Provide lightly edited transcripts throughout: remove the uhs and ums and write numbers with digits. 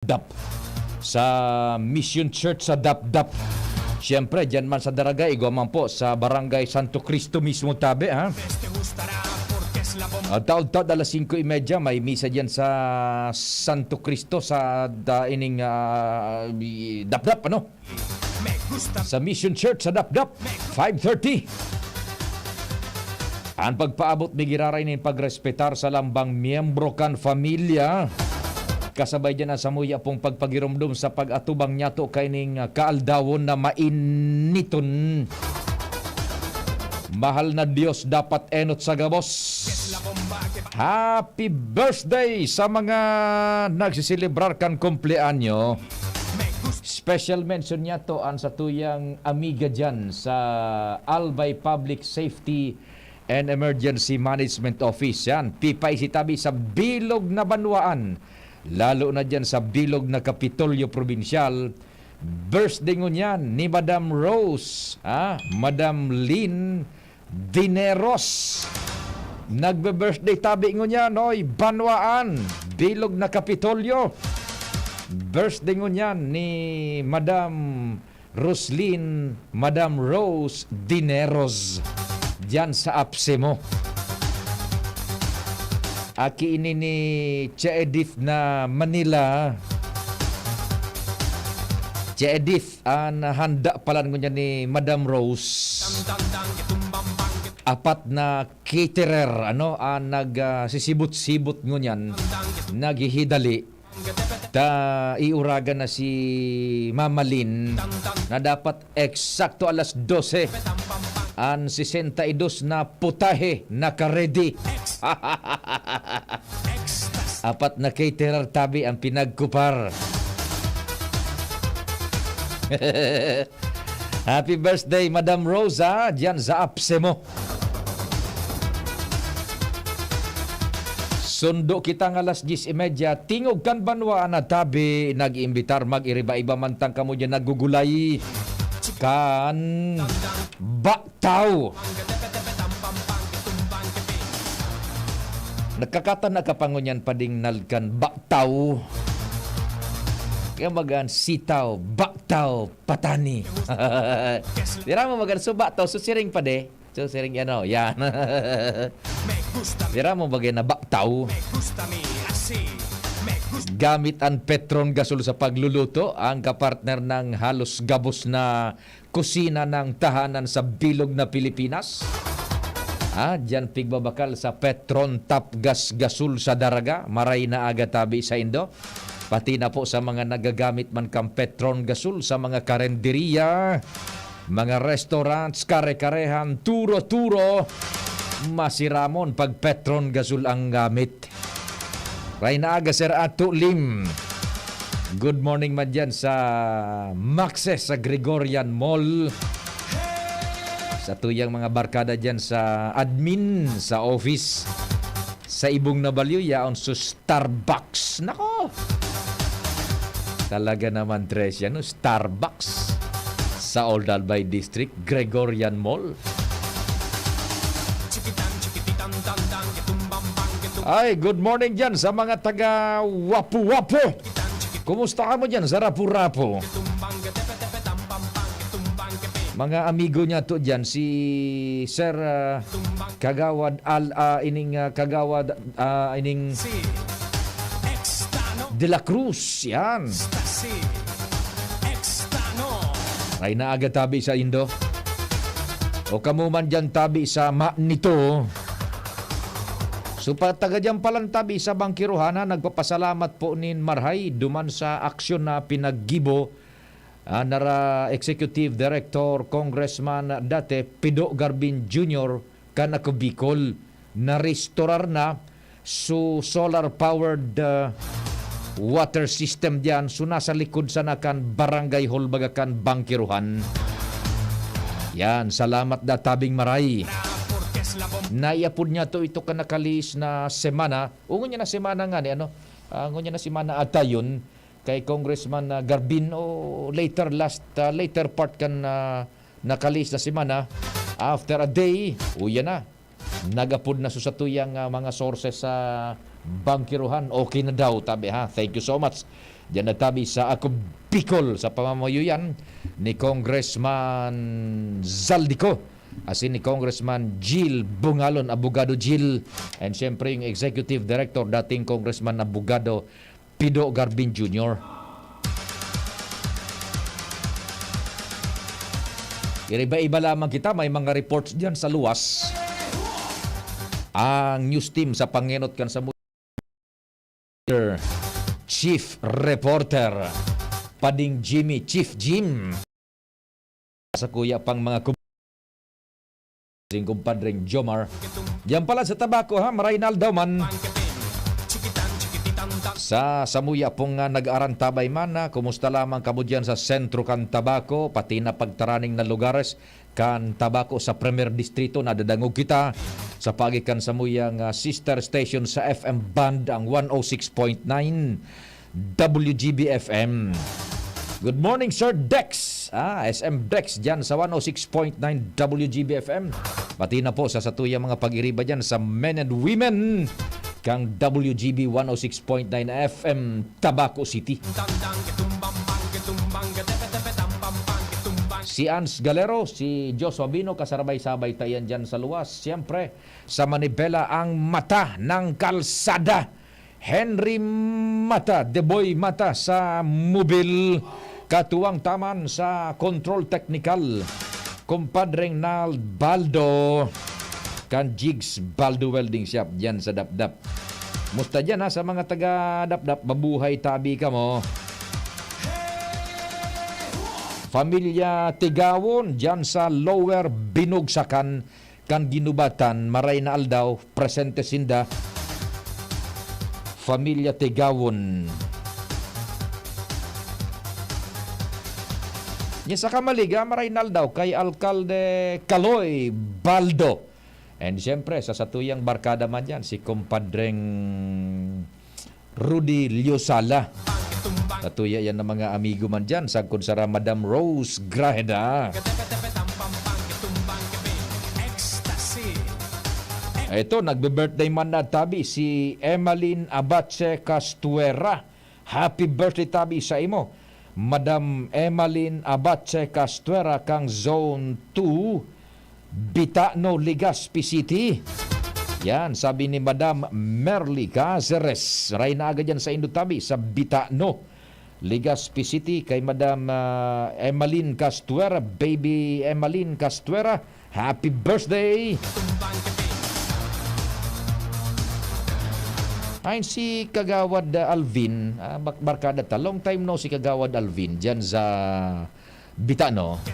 Dap sa Mission Church sa Dap-Dap. Siyempre, dyan man sa Daragay, igwaman po sa Barangay Santo Cristo mismo tabi, ha? Taod-taod alas 5:30, may misa dyan sa Santo Cristo sa ining Dap-Dap, ano? Sa Mission Church sa Dap-Dap, 5:30. Ang pagpaabot may giraray nin pagrespetar sa lambang miyembro kan familia. Kasabay dyan ang samuya pong pagpagirumdum sa pag-atubang nyato kay ning kaaldawon na mainiton. Mahal na Diyos dapat enot sa gabos. Happy birthday sa mga nagsisilibrar kan kumpleanyo. Special mention niya to ang sa tuyang amiga dyan sa Albay Public Safety and Emergency Management Office. Yan, pipay si tabi sa bilog na banwaan. Lalo na dyan sa bilog na Kapitolyo Provincial. Birthday ngon yan ni Madam Rose, Madam Lynn Dineros. Nagbe-birthday tabi ngon yan, oy, banwaan, bilog na Kapitolyo. Birthday ngon yan ni Madam Roslyn, Madam Rose Dineros. Diyan sa Apsemo. Aki ini ni Edith na Manila. Edith ang handa pala niya ni Madam Rose. Apat na caterer ang nagsisibot-sibot ngunyan, naghihidali. Iuragan na si Mama Lynn na dapat eksakto alas 12 ang 62 na putahe naka-ready. Apat na caterer tabi ang pinagkupar. Happy birthday, Madam Rosa, diyan sa Apsemo. Sundo kita ng alas 10:30, tingog kan banwaan na tabi, nag-imbitar mag-iriba-iba mantang kamo dyan nagugulay. Kan baktaw. Nagkakatan na kapangunyan pading nalkan baktaw. Kaya magan sitaw, baktaw, patani. Dira mo magan so baktaw, so siring pa de. So siring yan. Dira mo bagay na baktaw. Gamit ang Petron gasol sa pagluluto, ang kapartner ng halos gabos na kusina ng tahanan sa bilog na Pilipinas. Diyan pigbabakal sa Petron Top Gas Gasol sa Daraga, maray na aga tabi sa Indo. Pati na po sa mga nagagamit man kang Petron Gasol sa mga karenderiya, mga restaurants, kare-karehan, turo-turo, masiramon pag Petron Gasol ang gamit. Ray na aga Sir Ato Lim. Good morning man dyan sa Maxes sa Gregorian Mall. Sa tuyang mga barkada dyan sa admin, sa office. Sa Ibong Nabalyo, yaon sa Starbucks. Nako! Talaga naman, Tres, yan, Starbucks. Sa Old Albay District, Gregorian Mall. Ay, good morning dyan sa mga taga Wapu-Wapu. Kumusta ka mo dyan sa Rapu-Rapu? Mga amigo niya to dyan, si Sir Kagawad Kagawad De La Cruz, yan. Ay naaga tabi sa Indo. O kamuman dyan tabi sa Manito. So taga dyan palang tabi sa Bangkiruhana, nagpapasalamat po nin Marhay duman sa aksyon na pinaggibo nara Executive Director Congressman dati Pido Garbin Jr. kanako Bicol na restorar na so solar powered water system diyan so nasa likod sa nakan Barangay Hall bagakan Bangkiruhan. Yan, salamat da tabing Maray. Naiapod niya to ito kanakalis na semana. Ungon niya na semana nga ni ungon niya na semana atayon kay Congressman Garbin o later part kan nakalis na semana after a day uya na nagapod na sa tuyang mga sources sa Bangkiruhan okay na daw tabi ha. Thank you so much Diyan natabi sa Akub Bicol sa pamamayuyan ni Congressman Zaldico, asin ni Congressman Jill Bungalon, Abogado Jill, and syempre yung Executive Director, dating Congressman Abogado Pido Garbin Jr. Iba-iba lamang kita, may mga reports diyan sa luwas. Ang news team sa Pangenot kan sa Chief Reporter Pading Jimmy, Chief Jim, sa kuya pang mga kumpadring Jomar. Diyan pala sa tabako ha, Reynaldo man. Sa Samuya pong nag-arantabay man na, kumusta lamang kamo diyan sa sentro kan tabako, pati na pagtaraning na lugares kan tabako sa Premier Distrito, nadadangog kita sa pagikan Samuyang sister station sa FM band, ang 106.9 WGB FM. Good morning, Sir Dex. SM Dex dyan sa 106.9 WGB FM. Pati na po sa satuya mga pag-iriba dyan sa men and women kang WGB 106.9 FM Tabaco City. Si Ans Galero, si Joshua Bino, kasarabay-sabay tayan dyan sa luwas. Siyempre, sa Manibela ang mata ng kalsada. Henry Mata, The Boy Mata sa Mobile. Katuwang taman sa Control Technical, kumpadreng Nal Baldo, kan Jigs Baldo Welding Shop dyan sa Dapdap. Musta dyan sa mga taga Dapdap, mabuhay tabi ka mo. Pamilya Tigawon dyan sa Lower Binugsakan kan Ginubatan, Maray na Aldaw, presente sinda. Pamilya Tigawon. Sa Kamaliga, Reynaldo, kay Alcalde Caloy Baldo. And siyempre, sa satuyang barkada man yan, si kumpadreng Rudy Liosala. Satuya yan ng mga amigo man dyan, sagkod sa Madam Rose Graheda. Ito, nagbe-birthday man na tabi si Emeline Abache Castuera. Happy birthday tabi sa imo, Madam Emeline Abache Castuera, kang Zone 2, Bitano, Legazpi City. Yan, sabi ni Madam Merly Caceres. Ray na agad yan sa Indutabi, sa Bitano, Legazpi City, kay Madam Emeline Castuera. Baby Emeline Castuera, happy birthday! Ay si Kagawad Alvin, barkada ta. Long time no si Kagawad Alvin dyan sa Bitano.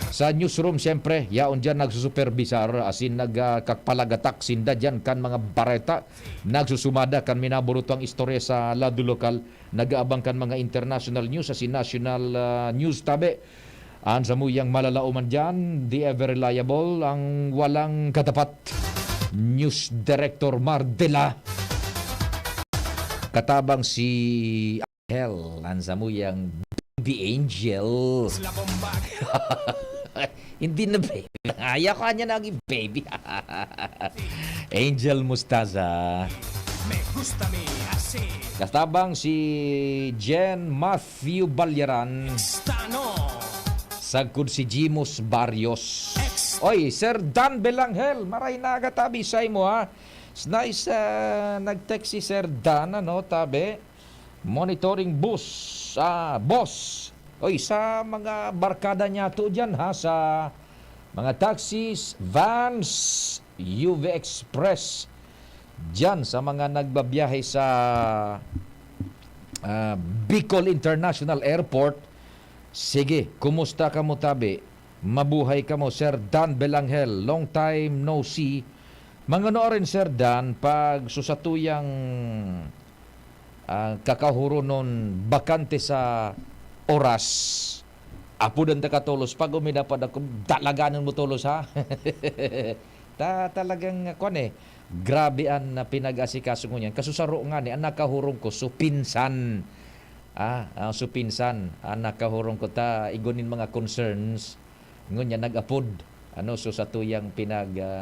Sa newsroom siyempre, yaon dyan nagsusuperbisar, asin nagkakpalagatak sinda dyan kan mga bareta. Nagsusumada kan minaburuto ang istorya sa lado lokal. Nag-aabang kan mga international news, asin national news tabi. Ang samuyang malalauman dyan, the ever reliable, ang walang katapat, News Director Mardela. Katabang si Angel, ang samuyang baby Angel. Hindi na baby. Ayaw ka niya naging baby. Angel Mustaza. Katabang si Jen Matthew Balyaran. Sagkod si Jimus Barrios. Oy, Sir Dan Belanghel, maray na agatabi sa imo ha. Nice, nag-text si Sir Dan, tabi. Monitoring bus, boss. Oy, sa mga barkada niya to dyan ha, sa mga taxis, vans, UV Express, dyan sa mga nagbabiyahe sa Bicol International Airport. Sige, kumusta ka mo tabi? Mabuhay ka mo, Sir Dan Belanghel. Long time no see. Mangano rin, Sir Dan, pag susatuyang kakahuro nun bakante sa oras, apudan ta katulos. Pag uminapan ako, talaganan mo tulos ha. Talagang grabe ang pinag-asikaso ko niyan. Kasusaro nga ni, ang nakahurong ko, supinsan. Supinsan. Ang nakahurong ko, igunin mga concerns. Ngunya nag-apod so sa tuyang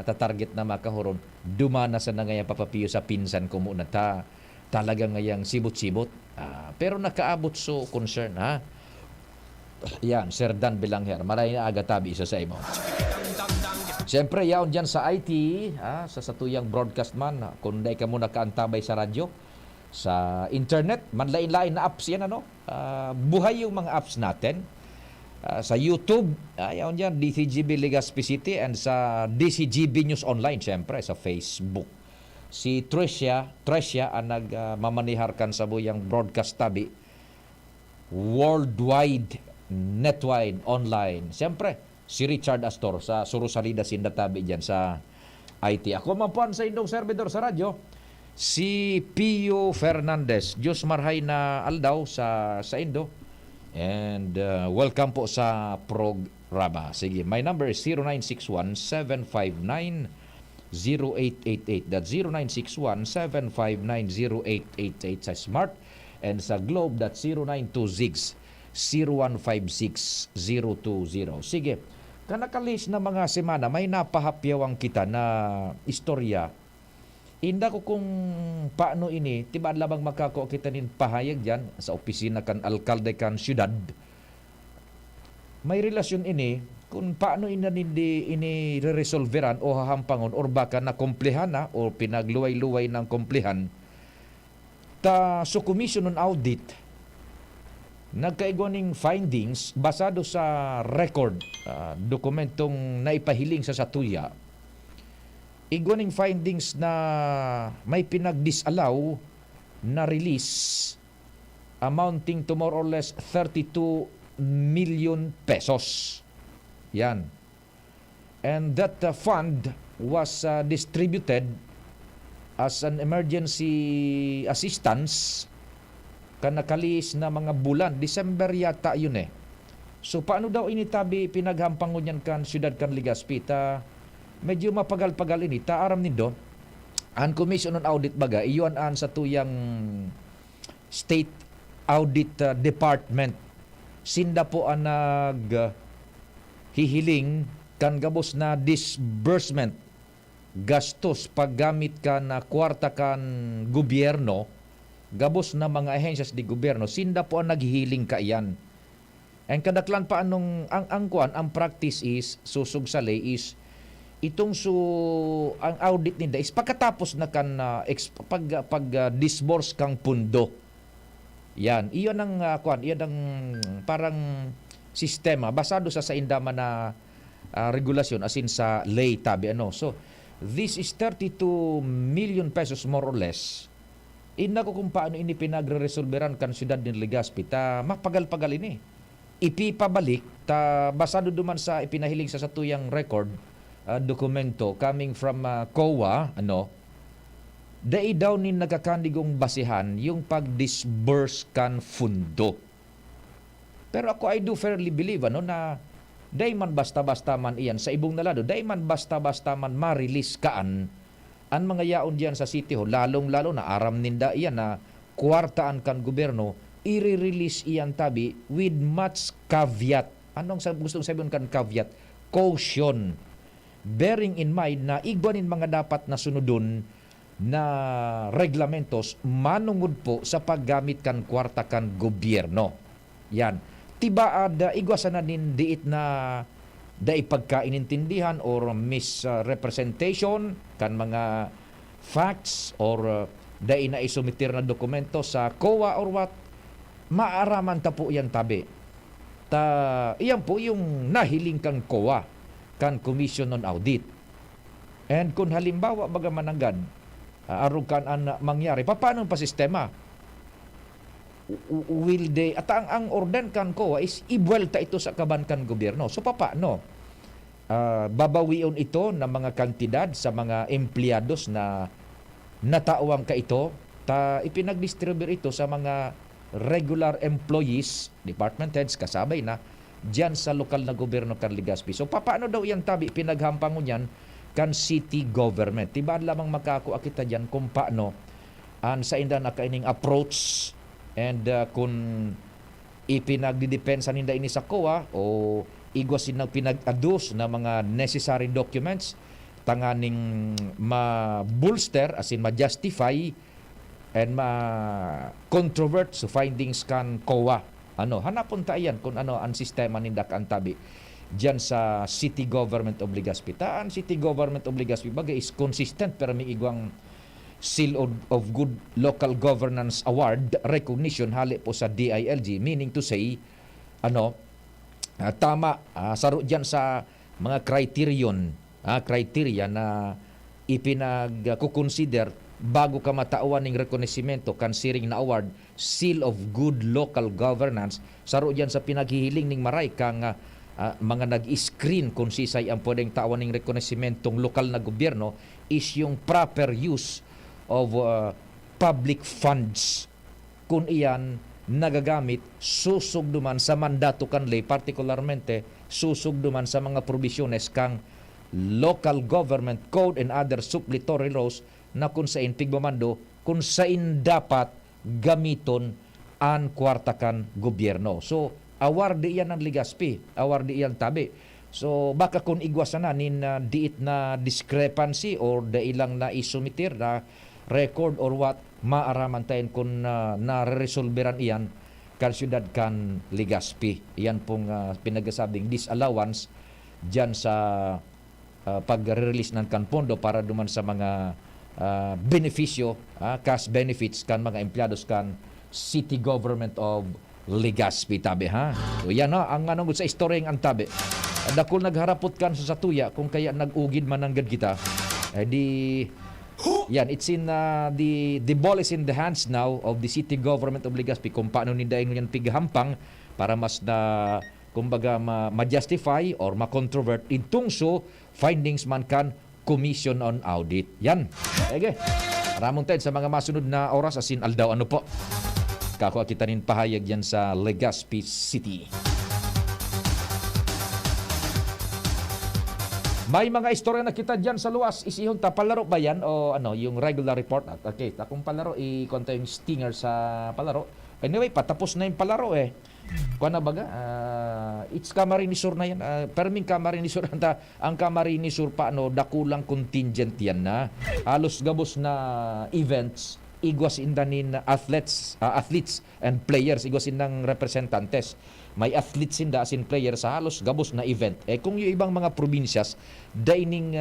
tatarget na makahuron, dumana sa nangaya papapiyo sa pinsan ko muna ta. talaga ngayang sibot-sibot. Pero nakaabot so concern, ha? Yan, Sir Dan Bilangher, maray na aga tabi isa sa imo. Siyempre, yaon dyan sa IT, sa satuyang broadcast man, kung di ka mo nakaantabay sa radyo, sa internet, manlain-lain na apps yan, buhay yung mga apps natin. Sa YouTube, yaon dyan, DCGB Legazpi City, and sa DCGB News Online, siyempre, sa Facebook. Si Tricia ang nagmamaniharkan sa buyang broadcast tabi, worldwide, netwide, online. Siyempre, si Richard Astor sa Surusalida Sindatabi dyan sa IT. Ako mapuan sa indong servidor sa radyo, si Pio Fernandez. Diyos marhay na aldaw sa Indo. And welcome po sa programa. Sige, my number is 0961-759-0888. That's 0961-759-0888 sa Smart. And sa Globe, that's 0926-0156-020. Sige, kanakalis na mga semana, may napahapyawang kita na istorya. Inda ko kung paano ini, tiba lamang makako kita nin pahayag dyan sa opisina kan alkalde kan syudad. May relasyon ini, kung paano ini re-resolveran o hahampangon or baka na komplehan na o pinagluway-luway ng komplehan. Sa Commission on Audit, nagkaigwaning findings basado sa record, dokumentong naipahiling sa satuya. Igwaning findings na may pinag-disallow na release amounting to more or less 32 million pesos. Yan. And that fund was distributed as an emergency assistance kanakalis na mga bulan. December yata yun eh. So paano daw initabi pinaghampangon yan kan Syudad kan Legazpi? Medyo mapagal-pagal ini. Aram nindo, ang Commission on Audit baga, iyon an sa tuyang State Audit Department. Sinda po ang hihiling kan gabos na disbursement gastos paggamit ka na kwarta kan gobyerno, gabos na mga ahensyas di gobyerno, sinda po ang naghihiling ka iyan. Ang kadaklan pa anong ang practice is, susugsali is, itong ang audit nila is pagkatapos na kan disburse kang pundo. Yan, iyon ang iyon ang parang sistema basado sa indama na regulasyon asin sa lay tabi So, this is 32 million pesos more or less. Ina ko kung paano ini pinagre-resolveran kan Syudad ng Legazpi. Mapagal-pagal ini. Ipipabalik, basado duman sa ipinahiling sa satuyang record, dokumento coming from COA, dai daw ni nagakandigong basihan yung pag-disburse kan fundo. Pero ako, I do fairly believe, na day man basta-basta man iyan sa ibong nalado, day man basta-basta man ma-release kaan ang mga yaon diyan sa City Hall, lalong-lalo na aram ninda iyan na kwartaan kan gobyerno, i-release iyan tabi with much caveat. Anong gustong sabihin kan caveat? Caution. Bearing in mind na igwanin mga dapat na sunodon na reglamentos manungod po sa paggamit kan kwarta kan gobyerno. Yan. Tiba igwasan na din diit na dai pagkainintindihan or misrepresentation kan mga facts or dai na isumitir na dokumento sa COA or what, maaraman ta po yan tabi. Iyan po yung nahiling kang COA, kan Commission on Audit. And kung halimbawa baga mananggad, arog kan ang mangyari, paano pa sistema? Will they, at ang orden kan COA is ibuelta ito sa kaban kan gobyerno. So paano? Babawion ito ng mga kantidad sa mga empleados na natawang ka ito, ipinag-distribute ito sa mga regular employees, department heads, kasabay na diyan sa lokal na gobyerno kan Legazpi. So paano daw yan tabi pinaghampangon yan kan city government? Tiba lamang makakuha kita diyan kung paano sa inda na kaining approach. And kung ipinagdidepensa ninda ini sa COA o igwasin ng pinag-adus na mga necessary documents tanganing ma-bolster as in ma-justify and ma-controvert sa findings kan COA. Hanapon ta iyan kung ano ang sistema ninda kan tabi diyan sa City Government of Legazpi. Taan City Government of Legazpi bagay is consistent pero may igwang Seal of Good Local Governance Award recognition hali po sa DILG, meaning to say tama saro diyan sa mga criteria na ipinagkukonsider bago ka matauan ng rekonesimento considering na award Seal of Good Local Governance. Saro diyan sa pinaghihiling ning maray kang mga nag-screen kung sisay ang pwedeng tawan ng rekonesimentong lokal na gobyerno is yung proper use of public funds. Kung iyan nagagamit susug duman sa mandato kanlay, particularmente susug duman sa mga provisiones kang Local Government Code and other supplementary laws na kung sain pigmamando kung sain dapat gamiton ang kwarta kan gobyerno. So award iyan ng Legazpi, award iyan tabi. So baka kung igwasan na nin diit na discrepancy or dailang na isumitir na record or what, maaraman tayo kung na-resolveran iyan kan syudad kan Legazpi. Iyan pong pinagasabing disallowance dyan sa pag-release ng kan pondo para duman sa mga benepisyo, cash benefits kan mga empleados kan City Government of Legazpi tabi ha. So yan ang sa istoryeng ang tabi. Dakol nagharapot kan sa satuya kung kaya nag-ugid man ang kita. Yan, it's in the ball is in the hands now of the City Government of Legazpi kung paano nindaing yan pigahampang para mas na kumbaga ma-justify or ma-controvert intungso findings man kan Commission on Audit. Yan. Okay. Maraming tayo sa mga masunod na oras asin aldaw po. Kako kita rin pahayag yan sa Legazpi City. May mga istorya na kita dyan sa luwas. Isihon ta palaro ba yan o yung regular report? Okay, kung palaro ikonta yung stinger sa palaro. Anyway, patapos na yung palaro eh. Kuha na baga? It's Camarinesur na yan. Perming Camarinesur. Ang Camarinesur pa dakulang contingent yan na. Halos gabos na events igwas indanin athletes and players, igwas indang representantes. May athletes inda as in players sa halos gabos na event. Kung yung ibang mga probinsyas dining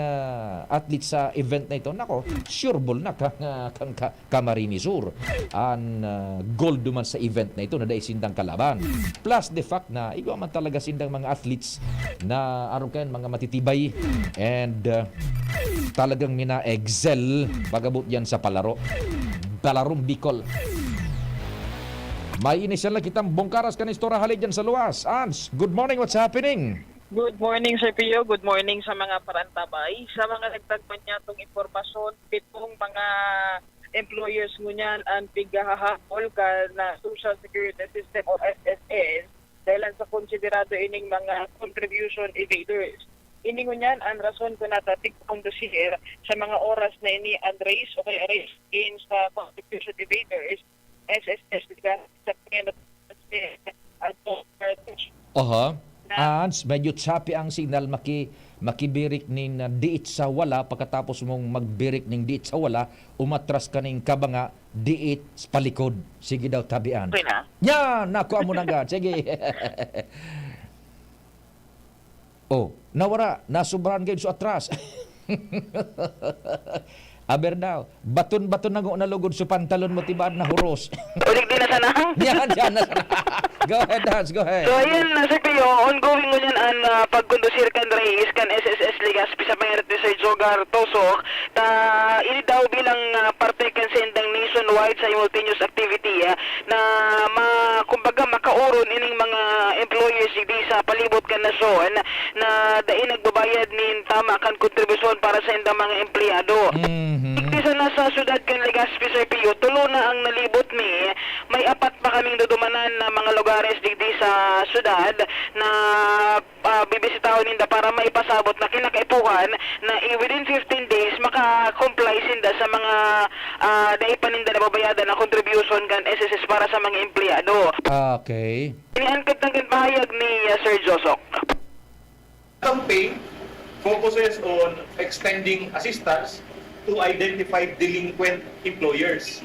athletes sa event na ito, nako, sure ball na kang Camarinesur. Ang gold duman sa event na ito na dahil sindang kalaban. Plus the fact na igwa man talaga sindang mga athletes na aron kayan mga matitibay and talagang mina-excel pagabot yan sa palaro. Palarong Bicol. May inisyal na kitang bongkaras ka na istorya halid dyan sa luwas. Ans, good morning, what's happening? Good morning, Sir Pio. Good morning sa mga parantabay. Sa mga nagtagpan niya itong informasyon, pitong mga employers mo niyan ang pigahahabol ka na Social Security System o SSS dahil sa konsiderado ining mga contribution evaders. Iningo niyan ang rason kung natatig kondusir sa mga oras na ini unraised o kaya raised against contribution evaders SSS sa Ans, medyo choppy ang signal makibirik ning diit sa wala pagkatapos mong magbirik ning diit sa wala umatras ka ning kabanga diit sa palikod. Sige daw tabian. Okay na? Yan, nakuha mo na agad. Sige. Nawara, nasubran kayo sa atras. Aber daw, baton-baton na lugod sa pantalon mo tibaan na huros. Ulit din na sana? Yan na sana. Go ahead, Hans, go ahead. So ayun, Sir Pio, ongoing mo yan ang pagkondusir kan Reyes kan SSS Legazpi sa pangyayat ni Sir Jogar Tosok ini daw bilang parte kan sendang nationwide simultaneous activity na kumbaga makauron ining mga employers di sa palibot kan nasyon na dai nagbabayad nin tama kan kontribusyon para sa indang mga empleyado. Isa na sa syudad kan Legazpi, Sir Pio, tulo na ang nalibot mi. May apat pa kaming dudumanan na mga lugares digdi sa syudad na bibisitahon ninda para maipasabot na kinakaipuhan na within 15 days maka-comply sinda sa mga daipan ninda na babayadan na contribution kan SSS para sa mga empleyado. Okay. Iniangkat ng pahayag ni Sir Josok. Campaign focuses on extending assistance to identify delinquent employers.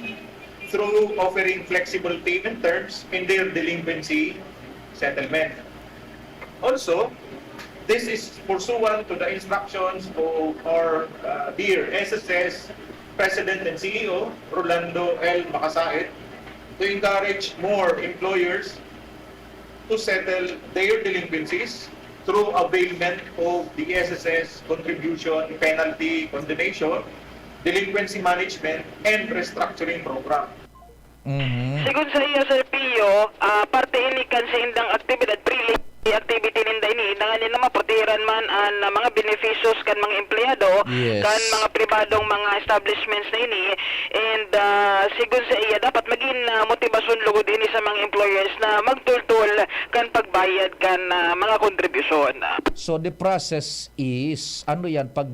through offering flexible payment terms in their delinquency settlement. Also, this is pursuant to the instructions of our dear SSS President and CEO, Rolando L. Macasaet, to encourage more employers to settle their delinquencies through availment of the SSS contribution, penalty, condemnation, delinquency management, and restructuring program. Sigun sa iya, Sir Pio, parte ini kan sa indang aktibidad, activity ninda ini, nanganin na maprotiran man ang mga beneficios kan mga empleyado, Yes. kan mga pribadong mga establishments na ini, and sigun sa iya, dapat maging motivasyon lugod ini sa mga employers na magtultul kan pagbayad kan mga kontribusyon. So the process is, ano yan, pag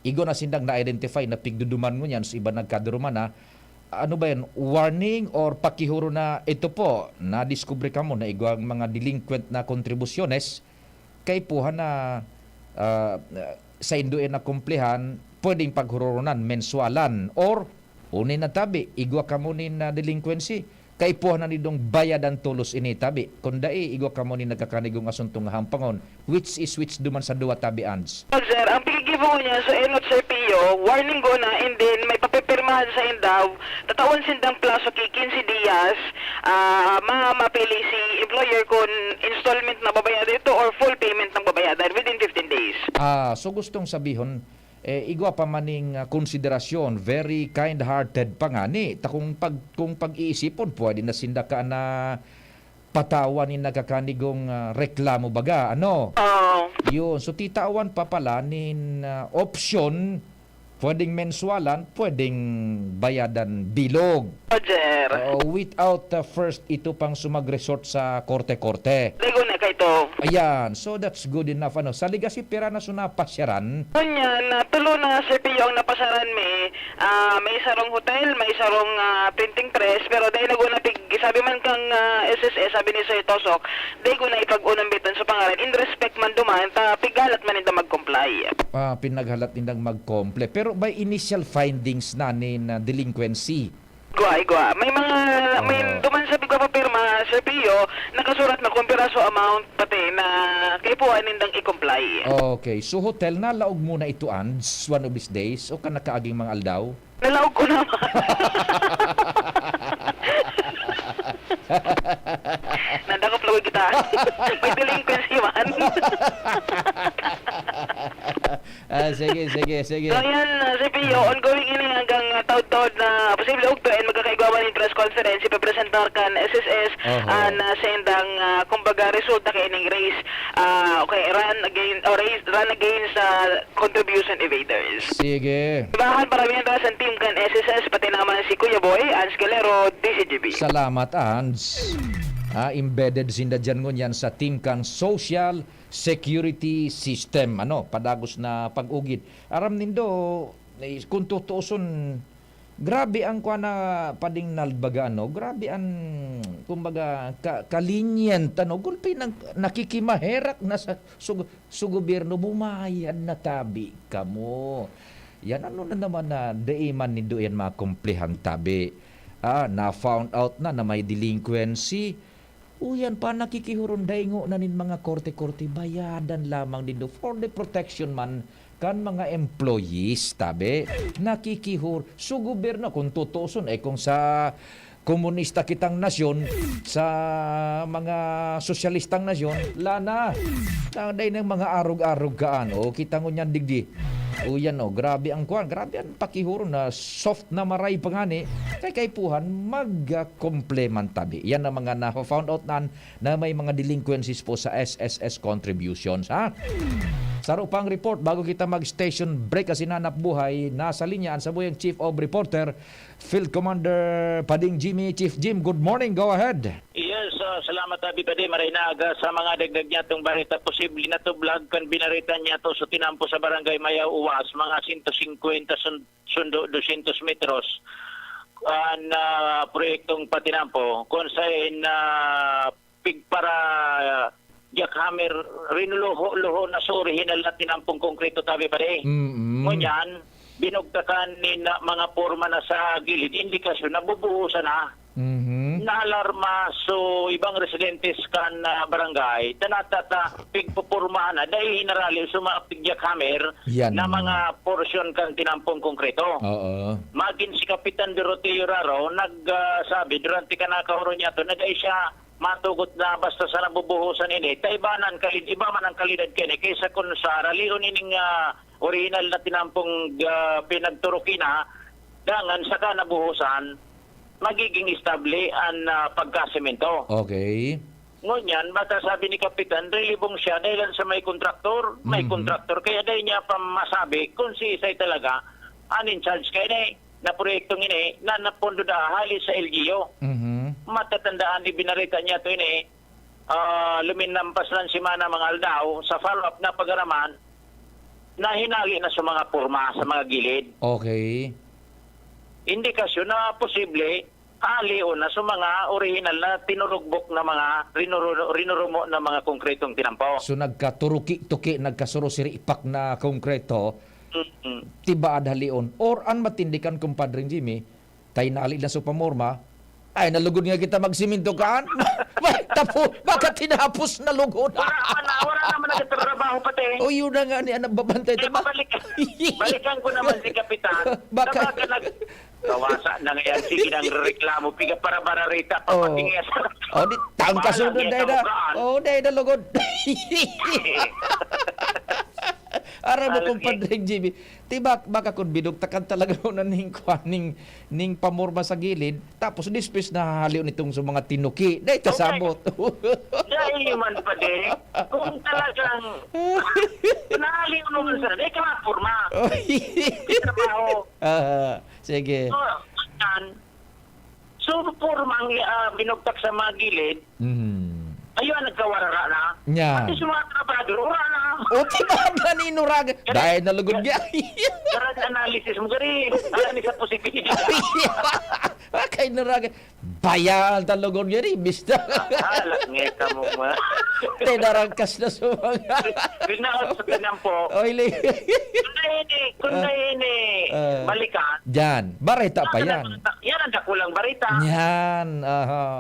igo na sindang na-identify na pigduduman mo yan, so iba nagkaduruman na, ano ba yan, warning or pakihuro na ito po, na-discover ka mo na igwang mga delinquent na kontribusyones, kay puha na sa induin na kumplehan, pwedeng paghurunan, mensualan, or unin na tabi, igwa ka mo ni na delinquency, kay puha na nidong bayadan tulos ini tabi. Kundai, igwa ka mo ni nagkakanigong asuntong hampangon, which duman sa duwa tabi ans. Sir, ang pigigibo niya sa enot, Sir Pio, warning ko na, and then may papipirmahan sa indaw, tatawan sindang plaso kay 15 dias, mapili si employer kung installment na babayaran ito or full payment ng babayaran within 15 days. So gustong sabihon, igwa pa maning konsiderasyon, very kind-hearted pa nga ni. Kung pag-iisipon, pwede na sinda ka na patawan ni nagkakanigong reklamo baga. Ano? Yun. So titawan pa pala nin option, pwedeng mensualan, pwedeng bayadan bilog. Roger. Without first ito pang sumag-resort sa korte-korte. Lego na kay to. Ayan. So that's good enough. Ano? Sa legacy pera na sunapasyaran. Ganyan, tulo na, Sir Pio, ang napasaran may sarong hotel, may sarong printing press, pero dahil naguna sabi man kang SSS, sabi ni Sir Tosok, dahil ko na ipag-unang bitan sa pangalan, in respect man duman, pigalat man nila mag-comply. Pinaghalat nindang mag-comple. Pero by initial findings na ni delinquency. Igwa. May mga, may duman sabi ko pa pirma, Sir Pio, nakasurat na kumpiraso amount pati na kaipuan nindang i-comply. Okay. So hotel na laog muna ito ans one of these days o ka nakaaging mga aldaw? Nalaog ko naman. Nandakop lawag kita. May delinquency man. Sige. So yan, Sir Pio, ongoing ini hanggang taod-taod na posible ugto and magkakaigwaman ng press conference, ipapresentar kan SSS na sendang kumbaga resulta kay ining race run against contribution evaders. Sige. Ibahan para biyan sa team kan SSS pati naman si Kuya Boy, Ans Calero, DCGB. Salamat, Ans. Embedded sinda dyan ngunyan sa team kang social security system. Padagos na pag-ugid. Aram nindo, kung tutuuson, grabe ang kwa na pading nalbaga, grabe ang, kumbaga, kalinyen, gulpi nakikimaherak na sa gobyerno, bumayad na tabi kamo. Yan na naman na daiman nindo yan mga kumplihang tabi. Na found out na may delinquency. Uyan pa nakikihurunday ngo na nin mga korte-korte, bayadan lamang nindo for the protection man kan mga employees tabi nakikihur so gobyerno kung tutuson kung sa komunista kitang nasyon sa mga sosyalistang nasyon lana day ng mga arog-arog kaan kita ngunyan digdi uyan grabe ang kuan, grabe ang pakihuro na soft na maray pangani kay puhan mag-complement tabi. Yan ang mga na-found out na may mga delinquencies po sa SSS contributions. Saro pang report bago kita mag-station break kasi nanap buhay. Nasa linya ang sabuyang Chief of Reporter, Field Commander Pading Jimmy. Chief Jim, good morning. Go ahead. Yes, salamat Abi Padi Marinaga sa mga dagdag niya itong barita. Posible na to vlog kan binarita niya to sa tinampo sa barangay Maya Uwas, mga 150 sundo 200 metros na proyektong patinampo kung saan pig para jackhammer rinuluho na suri hinalat tinampong konkreto tabi Padi. Ngunyan, binugtakan ni na, mga porma na sa gilid, indikasyon na bubuhusan na. Mhm. Na alarma so ibang residentes kan barangay tanatata pigpupurma na dahil hinarali so mga pigyak hammer Yan. na mga porsyon kan tinampong konkreto. Oo. Magin si Kapitan Doroteo Raro nagsabi durante ka nakahuro niya to nagay siya matugot na basta sa nabubuhusan ini taibanan kalid iba man ang kalidad kini kaysa kun sa ralion ining original na tinampong pinagturukina dangan saka nabuhusan magiging estable ang pagkasemento. Okay. Ngunyan, basta sabi ni Kapitan, relibong siya dahil sa may kontraktor, kaya dahil niya pa masabi kung si Isay talaga in charge kaya na proyektong ini na napondo na hali sa LGU. Mhm. Matatandaan ni binarita niya ito ini, luminampas lang si Mana mga aldaw sa follow-up na pag-araman na hinagi na sa mga porma, sa mga gilid. Okay. Indikasyon na posible aliw na sa mga original na tinurugbok na mga rinurumo na mga konkretong tinampo. So nagkaturuki-tuki, nagkasurusiri ipak na konkreto, Mm-mm. tiba adhalion. Or an matindikan, kumpadring Jimmy, tayo naali na sa pamorma, ay nalugod nga kita magsiminto kaan. Baka tinapos na lugod. Wala naman nagtatrabaho pati. O yun na nga ni anang babantay. Eh, balikan ko naman si Kapitan. Baka- Kawasa na ngayon, sige nang reklamo, piga para bararita, papatingin sa... O di, tangkas Bahala, na niya dahil na. kabukaan. O dahil na lugod. Ara mo Alam kumpadring Jimmy. Tiba baka kung binugtakan talaga na ning pamorma sa gilid, tapos dispes na haliw nitong sa mga tinuki. Dahil kasabot. Dahil man pa din, kung talagang nahaliw naman sa dahil ka mapurma. Trabaho. Sige. So, purmang binugtak sa mga gilid, ayun, nagkawarara na. Nya. At yung mga trabador, wala na. O tiba na ni Nurag. Dahil na lugod niya. Karang analysis mo, gari. Ano sa posibilidad? Kay Nurag. Bayan talugod niya rin. Bista. Alat nga ka mo, ma. Tinarangkas na sa mga. Binaot sa tinampo. Oily. Kung na balikan. Diyan. Barita pa yan. Yan ang dakulang barita. Yan.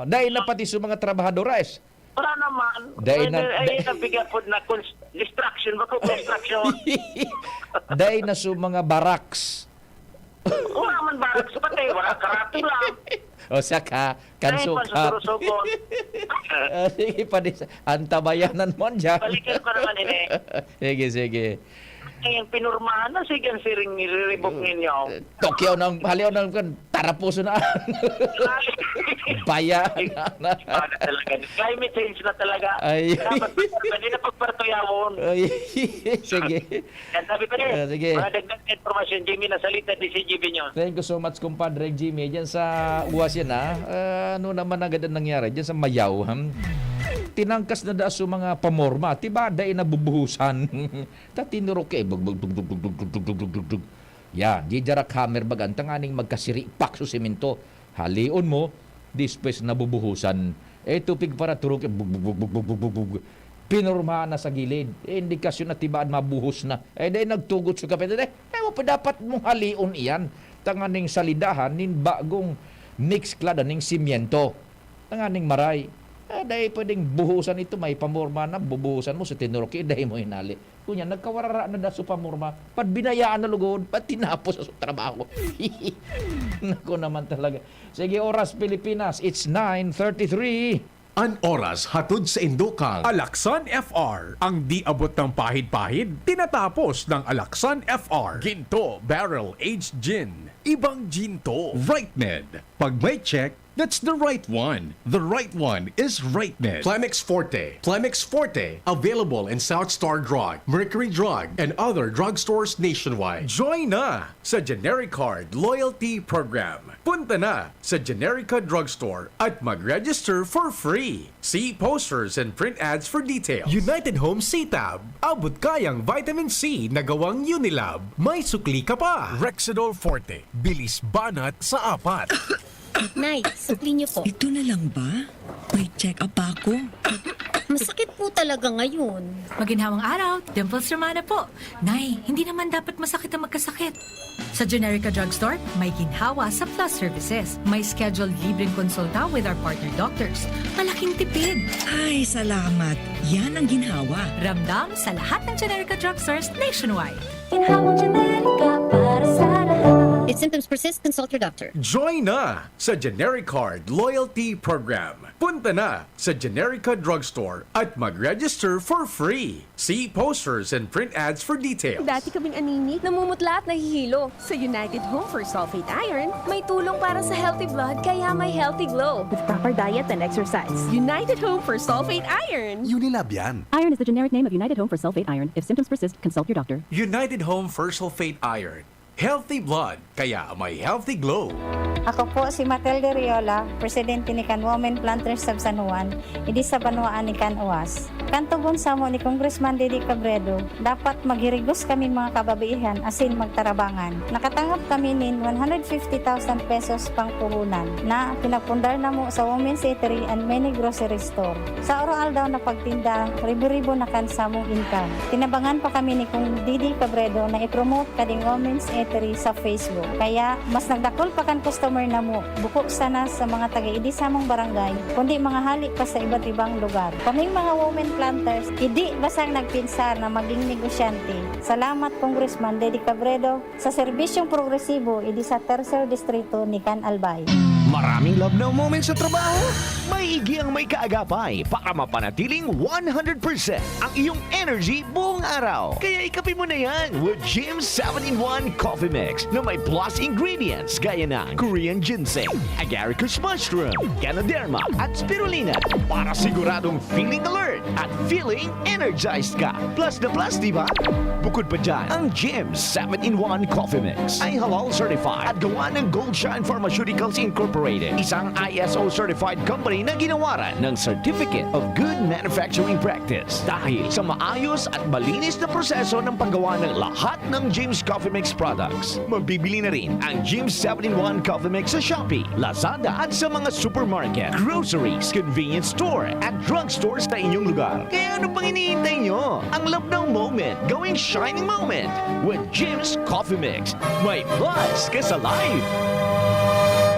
Dahil na pati sa mga trabahadores. Wala naman. Dahil na- Ay, nabigyan po na distraction. Bako construction. Dahil na sa mga barracks. Wala man barak sa patay. Wala karato lang. O saka, Dahil pa sa kansukat. surusugon. Sige pa din. Antabayanan mo dyan. Balikan ko naman ini. Sige, sige. Ngayon, pinurmahan na sige ang siring nire-revoke ninyo. Tokyo ng haliw ng tarapuso na. Bayan na. Iba na talaga. Climate change na talaga. Ay. Dapat pwede na pagpartuyawon. Ay, sige. Yan sabi pa rin. Sige. Mga dagdag na informasyon, Jimmy, nasalita di si GB nyo. Thank you so much, kumpadre Jimmy. Diyan sa uwas yan, ano naman agad ang nangyari? Diyan sa Mayaw, tinangkas na da sa mga pamorma. Tiba, dahil nabubuhusan. Tatinurok eh. Bug. Yan, di jarak hammer bagan. Tanganing magkasiri, pak sa simento. Halion mo, dispes nabubuhusan. Tupig para turok eh. Bug. Pinormahan na sa gilid. Indikasyon na tibaan mabuhos na. Dahil nagtugot sa kapit. Dapat mong halion iyan. Tanganing salidahan, nin bagong mix klada ning simyento. Tanganing maray. Dahil pwedeng buhusan ito, may pamorma na, bubuhusan mo sa tinuroki, dahil mo hinali. Kunya, nagkawarara na da sa pamorma, pad binayaan na lugod, pad tinapos sa trabaho. Nako naman talaga. Sige, oras Pilipinas, it's 9:33. An oras hatod sa Indokang. Alaksan FR. Ang di abot ng pahid-pahid, tinatapos ng Alaksan FR. Ginto Barrel Aged Gin. Ibang ginto. RightMed. Pag may check, that's the right one. The right one is RightMed. Climex Forte. Climex Forte. Available in South Star Drug, Mercury Drug, and other drugstores nationwide. Join na sa Genericard Loyalty Program. Punta na sa Generica Drugstore at mag-register for free. See posters and print ads for details. United Home C-Tab. Abot kayang vitamin C na gawang Unilab. May sukli ka pa. Rexidol Forte. Bilis banat sa 4. Nay, supli niyo po. Ito na lang ba? May check-up ako. Masakit po talaga ngayon? Maginhawang araw, Dimples Romana po. Nay, hindi naman dapat masakit ang magkasakit. Sa Generica Drugstore, may ginhawa sa Plus Services. May scheduled libreng konsulta with our partner doctors. Malaking tipid. Ay, salamat. Yan ang ginhawa. Ramdam sa lahat ng Generica Drugstores nationwide. Ginhawang Generica para sa lahat. If symptoms persist, consult your doctor. Join na sa GeneriCard Loyalty Program. Punta na sa Generica Drugstore at mag-register for free. See posters and print ads for details. Dati kaming anemic, namumutla at nahihilo. Sa United Home for Sulfate Iron, may tulong para sa healthy blood kaya may healthy glow. With proper diet and exercise. United Home for Sulfate Iron. Unilab yan. Iron is the generic name of United Home for Sulfate Iron. If symptoms persist, consult your doctor. United Home for Sulfate Iron. Healthy blood, kaya may healthy glow. Ako po si Matilde Riola, presidente ni Can Women Planters of San Juan, idi sa Banuaan ni Can Uwas. Kantugon sa mo ni Congressman Didi Cabredo, dapat maghirigos kami mga kababaihan asin magtarabangan. Nakatanggap kami nin 150,000 pesos pang puhunan na pinapundar na mo sa Women's Eatery and many grocery store. Sa oral daw na pagtinda, ribo-ribo na kan sa mong income. Tinabangan pa kami ni Kung Didi Cabredo na i-promote kading Women's Eatery sa Facebook. Kaya mas nagdakol pa kan customer na mo. Buko sana sa mga taga-idi sa mong barangay, kundi mga halik pa sa iba't ibang lugar. Kaming mga women planters, idi basang nagpinsar na maging negosyante. Salamat Congressman Didi Cabredo sa serbisyong progresibo idi sa Tercer Distrito ni Can Albay. Maraming love na moments sa trabaho. Maigi ang may kaagapay para mapanatiling 100% ang iyong energy buong araw. Kaya ikapin mo na yan with Jim's 7-in-1 Coffee Mix na may plus ingredients gaya ng Korean ginseng, agaricus mushroom, Ganoderma at spirulina para siguradong feeling alert at feeling energized ka. Plus na plus, di ba? Bukod pa dyan, ang Jim's 7-in-1 Coffee Mix ay halal certified at gawa ng Gold Shine Pharmaceuticals Incorporated, isang ISO certified company na ginawaran ng Certificate of Good Manufacturing Practice. Dahil sa maayos at malinis na proseso ng paggawa ng lahat ng Jim's Coffee Mix products, mabibili na rin ang Jim's 7-in-1 Coffee Mix sa Shopee, Lazada at sa mga supermarket, groceries, convenience store at drugstores sa inyong lugar. Kaya ano pang hinihintay nyo? Ang love ng moment, gawing shining moment with Jim's Coffee Mix. May plus ka sa life!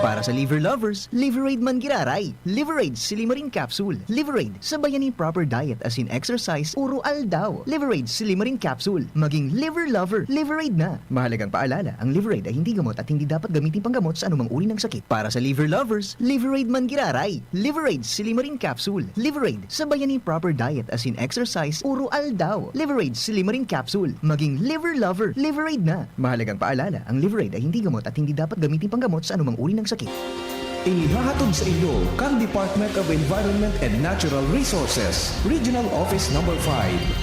Para sa liver lovers, Liverade man giraray. Liverade Silimarin Capsule. Liverade, sabayan ni proper diet as in exercise, uro aldaw. Liverade Silimarin Capsule. Maging liver lover, Liverade na. Mahalagang paalala, ang Liverade ay hindi gamot at hindi dapat gamitin panggamot sa anumang uri ng sakit. Para sa liver lovers, Liverade man giraray. Liverade Silimarin Capsule. Liverade, sabayan ni proper diet as in exercise, uro aldaw. Liverade Silimarin Capsule. Maging liver lover, Liverade na. Mahalagang paalala, ang Liverade ay hindi gamot at hindi dapat gamitin panggamot sa anumang uri ng sakit. Inihahatod sa inyo kang Department of Environment and Natural Resources, Regional Office No. 5,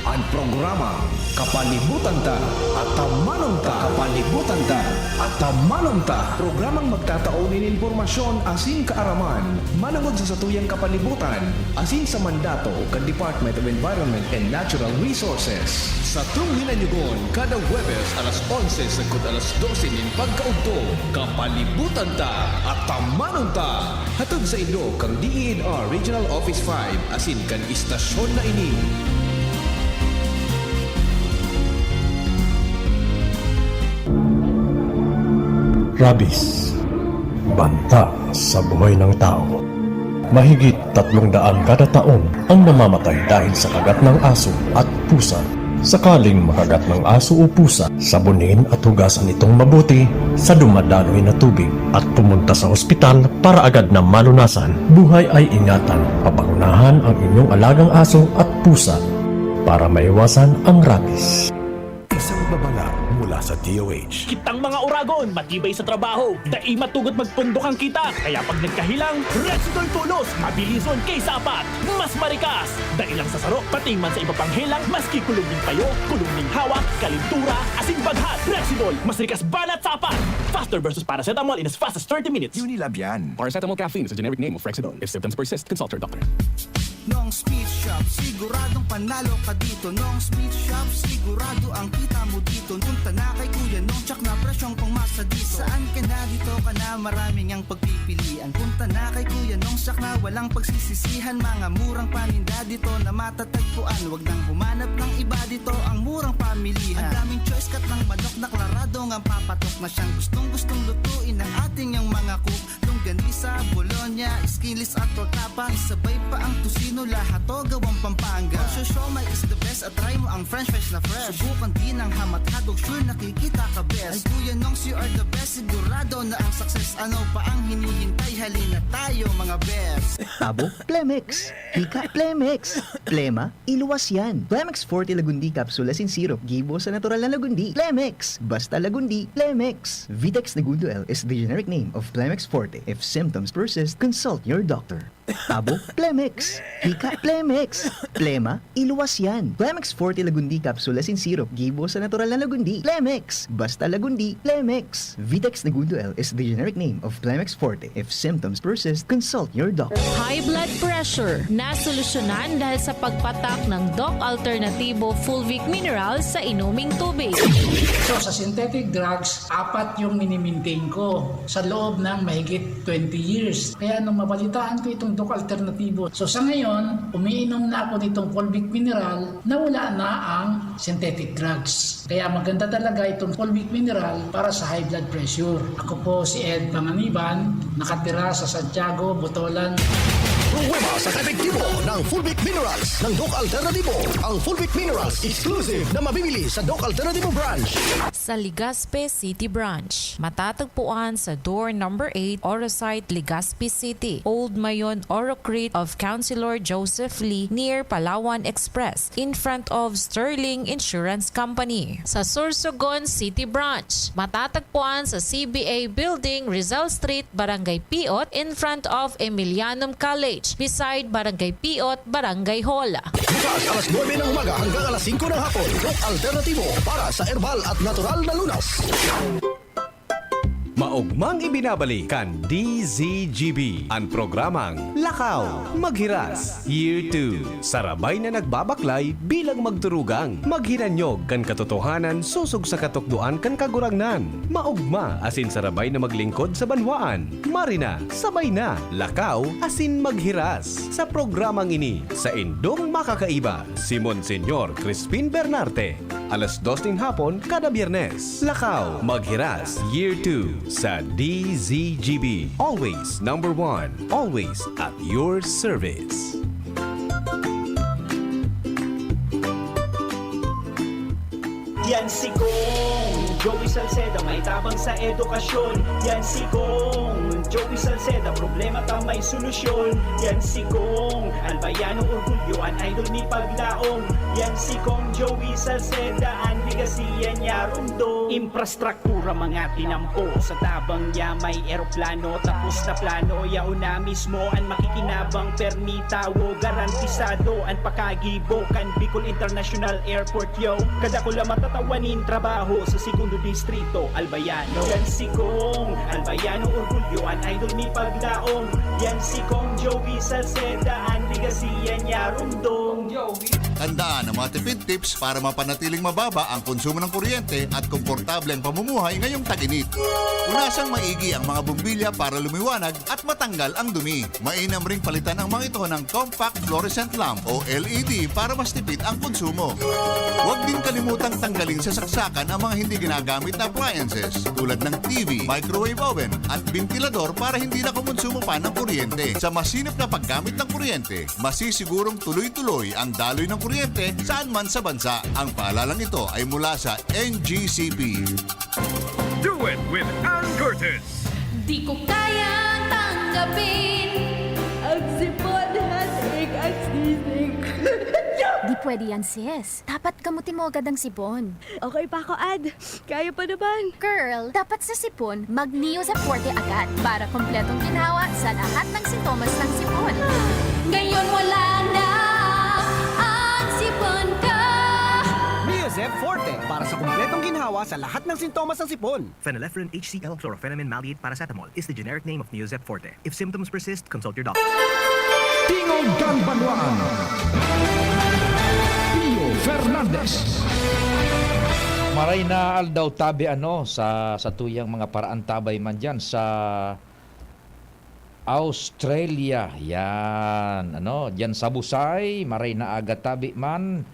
ang programa Kapalibutan Ta at Tamanong Ta. Kapalibutan Ta at Tamanong Ta. Programang magtataon ng impormasyon asin kaaraman, manangod sa satuyang kapalibutan, asin sa mandato kan Department of Environment and Natural Resources. Sa tunghilan yugon, kada Huwebes alas 11 sagkod alas 12 nin pagkaugto, Kapalibutan Ta at Tamanong Ta. Hatod sa inyo kang DENR Regional Office 5 asin kan istasyon na ini. Rabies, banta sa buhay ng tao. Mahigit 300 kada taon ang namamatay dahil sa kagat ng aso at pusa. Sakaling makagat ng aso o pusa, sabunin at hugasan itong mabuti sa dumadaloy na tubig at pumunta sa ospital para agad na malunasan. Buhay ay ingatan, papangunahan ang inyong alagang aso at pusa para maiwasan ang rabies. Isang babala mula sa DOH. Kitang mga uragon, matibay sa trabaho, dai matugot magpundok ang kita. Kaya pag nagkahilang, Rexidol Tulos, mabilison kaysa apat, mas marikas. Dai lang sa sarok, pati man sa iba pang hilang, maski kuluming payo, kuluming hawak, kalintura, asing baghat. Rexidol, mas rikas banat sa apat. Faster versus paracetamol in as fast as 30 minutes. Unilab yan. Paracetamol caffeine is a generic name of Rexidol. If symptoms persist, consult your doctor. Nong Speed Shop, siguradong panalo ka dito. Nong Speed Shop, sigurado ang kita mo dito. Punta na kay Kuya Nong, tsak na presyong pumasa dito. Saan ka na, dito ka na, maraming ang pagpipilian. Punta na kay Kuya Nong, tsak na walang pagsisisihan. Mga murang paninda dito na matatagpuan. Huwag nang humanap ng iba dito, ang murang pamilihan. Ang daming choice, kat ng manok na klaradong ang papatok na siyang gustong lutuin ng ating yung mga cook. Longganisa, Bologna, skinless at tortapa. Sabay pa ang tusino, lahat to gawang Pampanga. Siomai is the best, at try mo ang french fries na fresh. Subukan din ang hamat-hadog, sure nakikita ka best. Ay Kuya Nongs, you are the best, sigurado na ang success. Ano pa ang hinihintay, halina tayo mga best. Tabo, Plemex. Hika, Plemex. Plema, iluwas yan. Plemex Forte Lagundi Capsule Asin Syrup. Gibo sa natural na Lagundi. Plemex. Basta Lagundi. Plemex. Vitex Negundo L is the generic name of Plemex Forte. If symptoms persist, consult your doctor. Tabo, Plemex. Hika, Plemex. Plema, iluwas yan. Plemex Forte Lagundi Capsule Asin Syrup. Gibo sa natural na Lagundi. Plemex. Basta Lagundi. Plemex. Vitex Negundo L is the generic name of Plemex Forte. If symptoms persist, consult your doctor. High blood pressure, nasolusyonan dahil sa pagpatak ng Doc Alternativo Fulvic Minerals sa inuming tubig. So sa synthetic drugs, 4 yung minimaintain ko sa loob ng mahigit 20 years. Kaya nung mabalitaan ko itong Doc Alternativo, so sa ngayon, umiinom na ako nitong Fulvic Mineral na wala na ang synthetic drugs. Kaya maganda talaga itong Fulvic Mineral para sa high blood pressure. Ako po si Ed Panganiban, nakatira sa Santiago, Botolan. Pruweba sa epektibo ng Fulvic Minerals ng Doc Alternativo. Ang Fulvic Minerals exclusive na mabibili sa Doc Alternativo branch. Sa Legazpi City Branch, matatagpuan sa door number 8, Orosite, Legazpi City, Old Mayon Orocrete of Councilor Joseph Lee near Palawan Express in front of Sterling Insurance Company. Sa Sorsogon City Branch, matatagpuan sa CBA Building, Rizal Street, Barangay Piot in front of Emilianum College beside Barangay Piot, Barangay Hall. Bukas alas 9 ng umaga hanggang alas 5 ng hapon. Doc Alternativo para sa herbal at natural na lunas. Maugmang ibinabalik kan DZGB ang programang Lakaw, Maghiras, Year 2. Sarabay na nagbabaklay bilang magturugang. Maghinanyog kan katotohanan susog sa katukduan kan kagurangnan. Maugma asin sarabay na maglingkod sa banwaan. Marina, sabay na. Lakaw asin maghiras. Sa programang ini, sa Indong Makakaiba, si Monsenyor Crispin Bernarte. Alas 2 ng hapon kada Biyernes. Lakaw, Maghiras, Year 2 sa DZGB. Always number 1. Always at your service. Yan si Kong Joey Salceda, may tabang sa edukasyon. Yan si Kong Joey Salceda, problema ta may solusyon. Yan si Kong albayano orgulyo, an idol ni paglaong. Yan si Kong Joey Salceda, ang ligasiyan niya rundo. Infrastruktura mga tinampo, sa tabang niya may eroplano. Tapos na plano, yauna mismo ang makikinabang permitawo. Garantisado ang pakagibo kan Bicol International Airport yo. Kada ko lang matatawanin trabaho sa segundo distrito Albayano. Yan si Kong albayano orgulyo, an idol ni paglaong. Yan si Kong Joey Salceda, ang ligasiyan niya rundong. Tandaan ang mga tipid tips para mapanatiling mababa ang konsumo ng kuryente at komportable ang pamumuhay ngayong tag-init. Unasang maigi ang mga bumbilya para lumiwanag at matanggal ang dumi. Mainam ring palitan ang mga ito ng compact fluorescent lamp o LED para mas tipid ang konsumo. Huwag din kalimutang tanggalin sa saksakan ang mga hindi ginagamit na appliances tulad ng TV, microwave oven at ventilador para hindi na kumonsumo pa ng kuryente. Sa masinop na paggamit ng kuryente, masisigurong tuloy-tuloy ang daloy ng kuryente saan man sa bansa. Ang paalalang ito ay mula sa NGCP. Do it with Ann Curtis! Di ko kayang tanggapin ang sipon, hasig at sisig. Di pwede yan, sis. Dapat gamutin mo agad ang sipon. Okay pa ako, Ad. Kaya pa naman. Girl, dapat sa sipon, mag-Neozep Forte agad para kompletong ginhawa sa lahat ng sintomas ng sipon. Ngayon wala na ang sipon ka. Neozep Forte para sa kumpletong ginhawa sa lahat ng sintomas ng sipon. Phenylephrine HCl Chlorophenamine Maleate Paracetamol is the generic name of Neozep Forte. If symptoms persist, consult your doctor. Tingog kang banwaan Pio Fernandez. Maray na aldaw tabi sa tuyang mga paraan tabay man dyan sa Australia. Yan, dyan sa Busay, maray na aga tabi man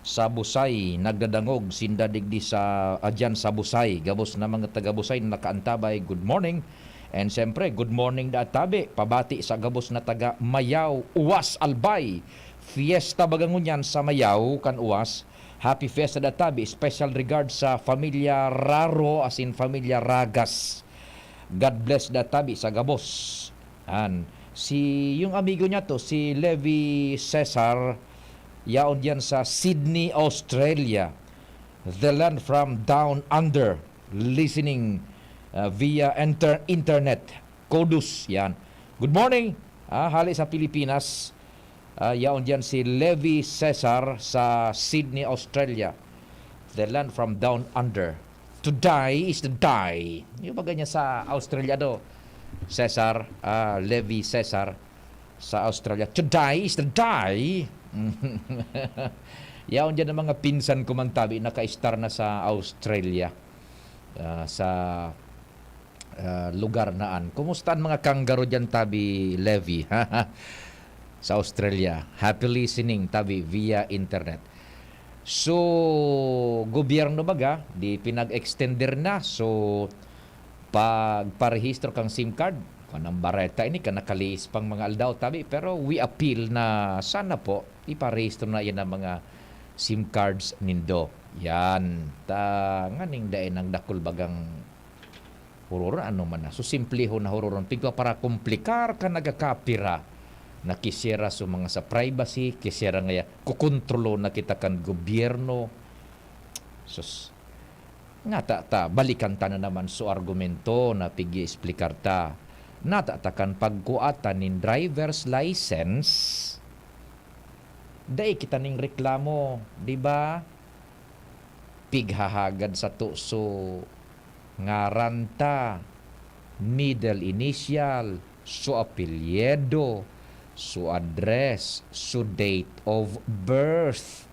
sa Busay, nagdadangog sindadigdi sa dyan sa Busay. Gabos na mga taga Busay na nakaantabay, good morning. And siyempre, good morning da tabi, pabati sa gabos na taga Mayaw, Uwas, Albay. Fiesta bagangon yan sa Mayaw, kan Uwas. Happy Fiesta da tabi, special regards sa familia Raro, as in familia Ragas. God bless da tabi sa gabos. Yung amigo niya to, si Levi Cesar, yaon yan sa Sydney, Australia. The land from down under, listening via internet. Kodus, yan. Good morning, hali sa Pilipinas. Yaon dyan si Levi Cesar sa Sydney, Australia. The land from down under. To die is to die. Yung baga niya sa Australia do. Cesar, Levi Cesar sa Australia. To die is to die. Yaon dyan ang mga pinsan ko man tabi, naka-star na sa Australia. Sa lugar naan. Kumusta ang mga kangaroo dyan tabi, Levi? Sa Australia. Happy listening tabi via internet. So, gobyerno baga, di pinag-extender na. So, pagparehistro kang SIM card, kanang bareta ini, kanakaliis pang mga aldaw tabi. Pero we appeal na sana po, iparehistro na yan ang mga SIM cards nindo. Yan. Nganing dain ang dakul bagang hururon, man na. So, simpliho na hururon. Pigwa para komplikar ka nagakapira. Nakisira sa mga sa privacy, kisira nga kukontrolo na kita kan gobyerno. Sus, nga balikan ta na naman so argumento na pigi explikar ta. Natatakan pagkuatan nin driver's license, day kita ning reklamo, di ba? Pighahagad sa tuso, ngaranta, middle initial, so apelyedo, so address, so date of birth.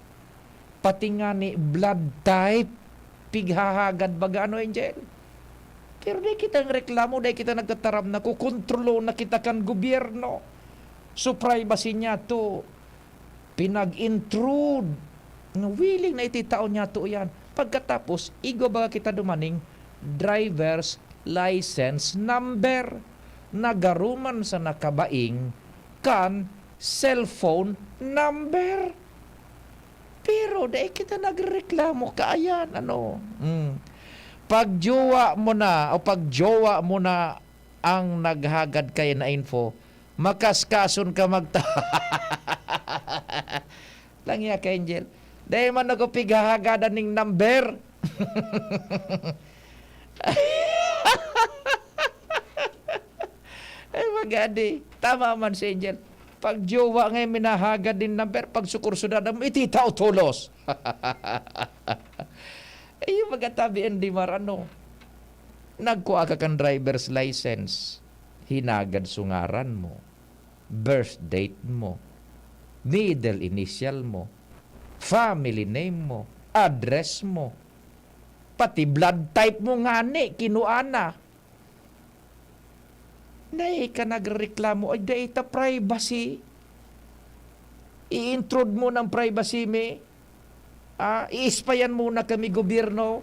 Pati nga ni blood type, pighahagad baga Angel? Pero di kita reklamo, di kita nagkataram na kukontrolo na kita kan gobyerno. So privacy niya to, pinag-intrude. Willing na ititao niya to yan. Pagkatapos, igo baga kita dumaning driver's license number. Nagaruman sa nakabaing kan cellphone number. Pero dahil kita nagreklamo kaayan, Pagjowa mo na ang naghagad kayo na info, makaskason ka Langya ka, Angel. Dahil man nagpighahagadan ning number. Ay, magadi. Tama man si Angel. Pag jowa ngayon minahagad din number, pag sukursudan mo, ititaw tulos. Ay, yung magatabi hindi marano. Nagkuha ka kang driver's license. Hinagad sungaran mo. Birth date mo. Middle initial mo. Family name mo. Address mo. Pati blood type mo nga kinuana. Nay ka nagreklamo, ay data privacy. I-intrude mo ng privacy me. I-ispayan muna kami gobyerno.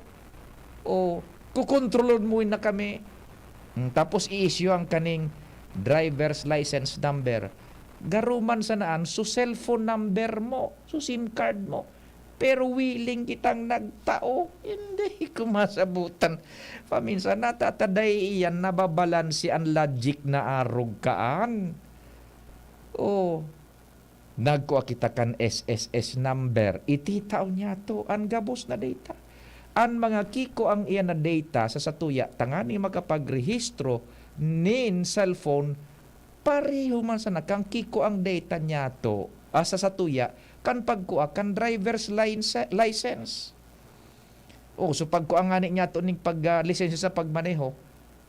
O kukontrolon mo na kami. Tapos i-issue ang kaning driver's license number. Garuman sa naan, so cellphone number mo, so SIM card mo. Pero willing kitang nagtao, hindi ko masabutan. Paminsan natataday iyan, nababalansi ang logic na arog kaan. Nagkuha kita kan SSS number, ititaw niya to, ang gabos na data. Ang mga kiko ang iyan na data sa satuya, tangani makapagrehistro nin cellphone, pareho man sa nakang kiko ang data niya to, sa satuya, kan pagkuha kan driver's license. So pagkuha nga niya to ning lisensya sa pagmaneho,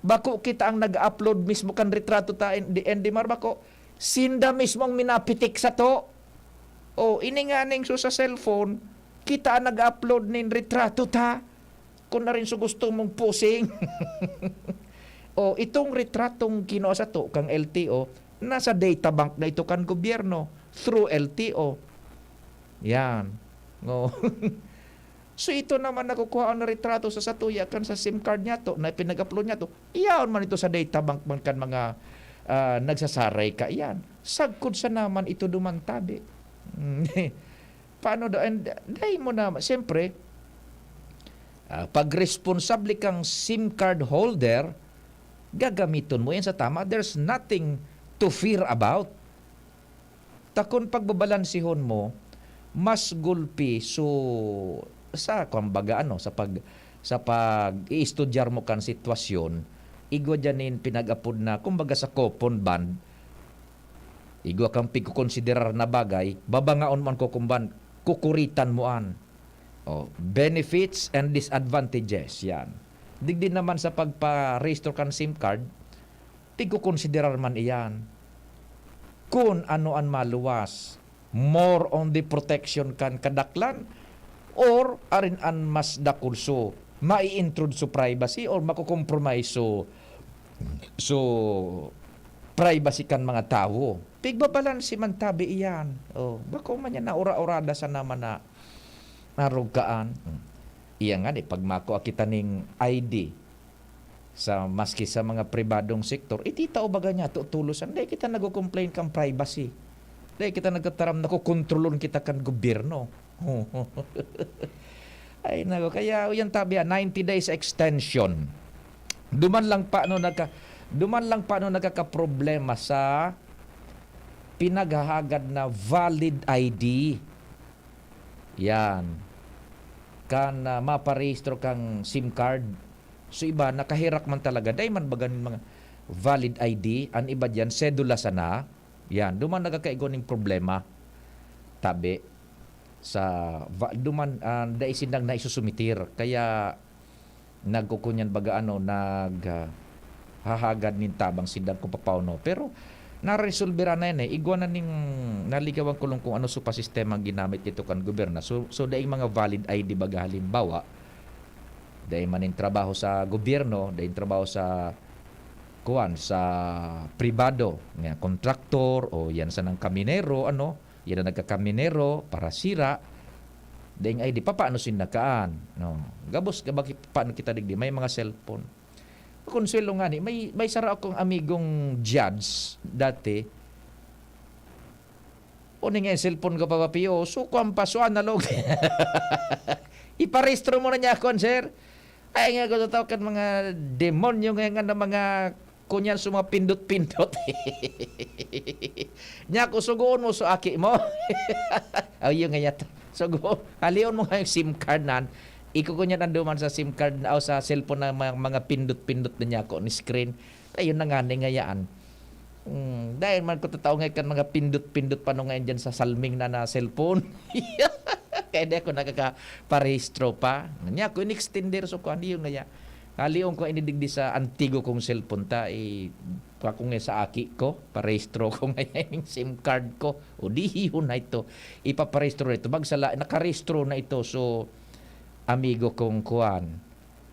bako kita ang nag-upload mismo kan retrato ta di Mar bako, sinda mismo ang minapitik sa to. O ini nga ning so sa cellphone, kita nag-upload nin retrato ta. Kung na rin so gusto mong posing. O itong retratong kinuha sa to kang LTO, nasa data bank na ito kan gobyerno through LTO. Yan. O. So ito naman nakukuha na retrato sa satuya kan sa SIM card niya to na pinag-upload niya to. Iyaon man ito sa data bank man kan mga nagsasaray ka iyan. Sagkod sa naman ito dumantabi. Paano do? And dahil mo na, siyempre, pag responsable kang SIM card holder, gagamiton mo yan sa tama. There's nothing to fear about. Takon pagbabalansihon mo, mas gulpi so sa kumbaga sa pag i-estudyar mo kan sitwasyon, igwa janin pinag-apod na kumbaga sa coupon band, igwa kang pigkukonsiderar na bagay, babangaon man ko kumban, kukuritan mo an. Benefits and disadvantages, yan. Digdi naman sa pagpa-restore kan SIM card, pigkukonsiderar man iyan. Kung ano an maluwas, more on the protection kan kadaklan, or arin an mas dakulso, mai-intrude so privacy or makukompromise so privacy kan mga tao. Pigbabalansi man tabi iyan. Bako man yan na ura-urada sa naman na narugaan. Iyan nga pagmako kita ning ID sa maski sa mga pribadong sektor, ititao baga niya tutulosan. Dahil kita nag-complain kang privacy. Dahil kita nagkataram na kukontrolon kita kan gobyerno. Ay nako, kaya yan tabi 90 days extension. Duman lang pa nagkakaproblema sa pinaghahagad na valid ID. Yan. Kan maparehistro kang SIM card. So iba nakahirak man talaga. Dahil man bagan mga valid ID, an iba diyan sedula sana. Yan, duman nagkakaigoning problema. Tabi sa duman dai sindang na isusumitir, kaya nagkukunyan baga hahagad nin tabang sindang kung papauno, pero naresolbera na yan igwa na ning naligawan ko lang kung ano supa sistema ginamit dito kan gobyerno. So daing mga valid ID baga halimbawa daing maning trabaho sa gobyerno, daing trabaho sa pribado nga kontraktor o yan sa ng kaminero yan na nagkakaminero para sira daing ID paano sinakaan gabos bakit paano kita digdi may mga cellphone konsuelo nga ni may sara akong amigong judge dati uning nga cellphone ka papapiyo so paso analog iparehistro mo na niya sir ay nga ko tawag kan mga demonyo nga na mga kunyan sa mga pindot-pindot. Nya ko sugoon mo sa aki mo. Ay yung nga sugoon. Halion mo nga yung SIM card nan. Iko kunyan nanduman sa SIM card o sa cellphone na mga pindot-pindot na niya ko ni screen. Ayun na nga ngayaan. Dahil man ko tataw nga kan mga pindot-pindot pa nung ngayon dyan sa salming na cellphone. Kaya di ako nakaka-parehistro pa. Nya ko in-extender so ko yung nga haliong ko inidigdi sa antigo kong cellphone kung sa aki ko, parehistro ko ngayon yung SIM card ko. O dihiho na ito. Ipaparehistro na ito. Nakarehistro na ito. So, amigo kong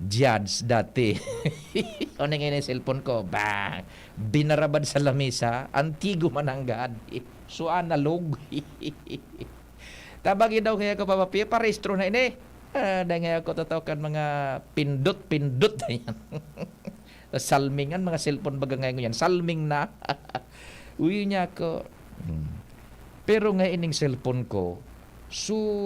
judge dati. O na ngayon yung cellphone ko, bang! Binarabad sa lamesa. Antigo mananggad. So, analog. Tabagin daw kaya ko parehistro na ini. Dahil nga ako tatawakan mga pindot na yan. Salmingan, mga cellphone baga ngayon yan. Salming na. Uy niya ako. Pero nga ining cellphone ko, so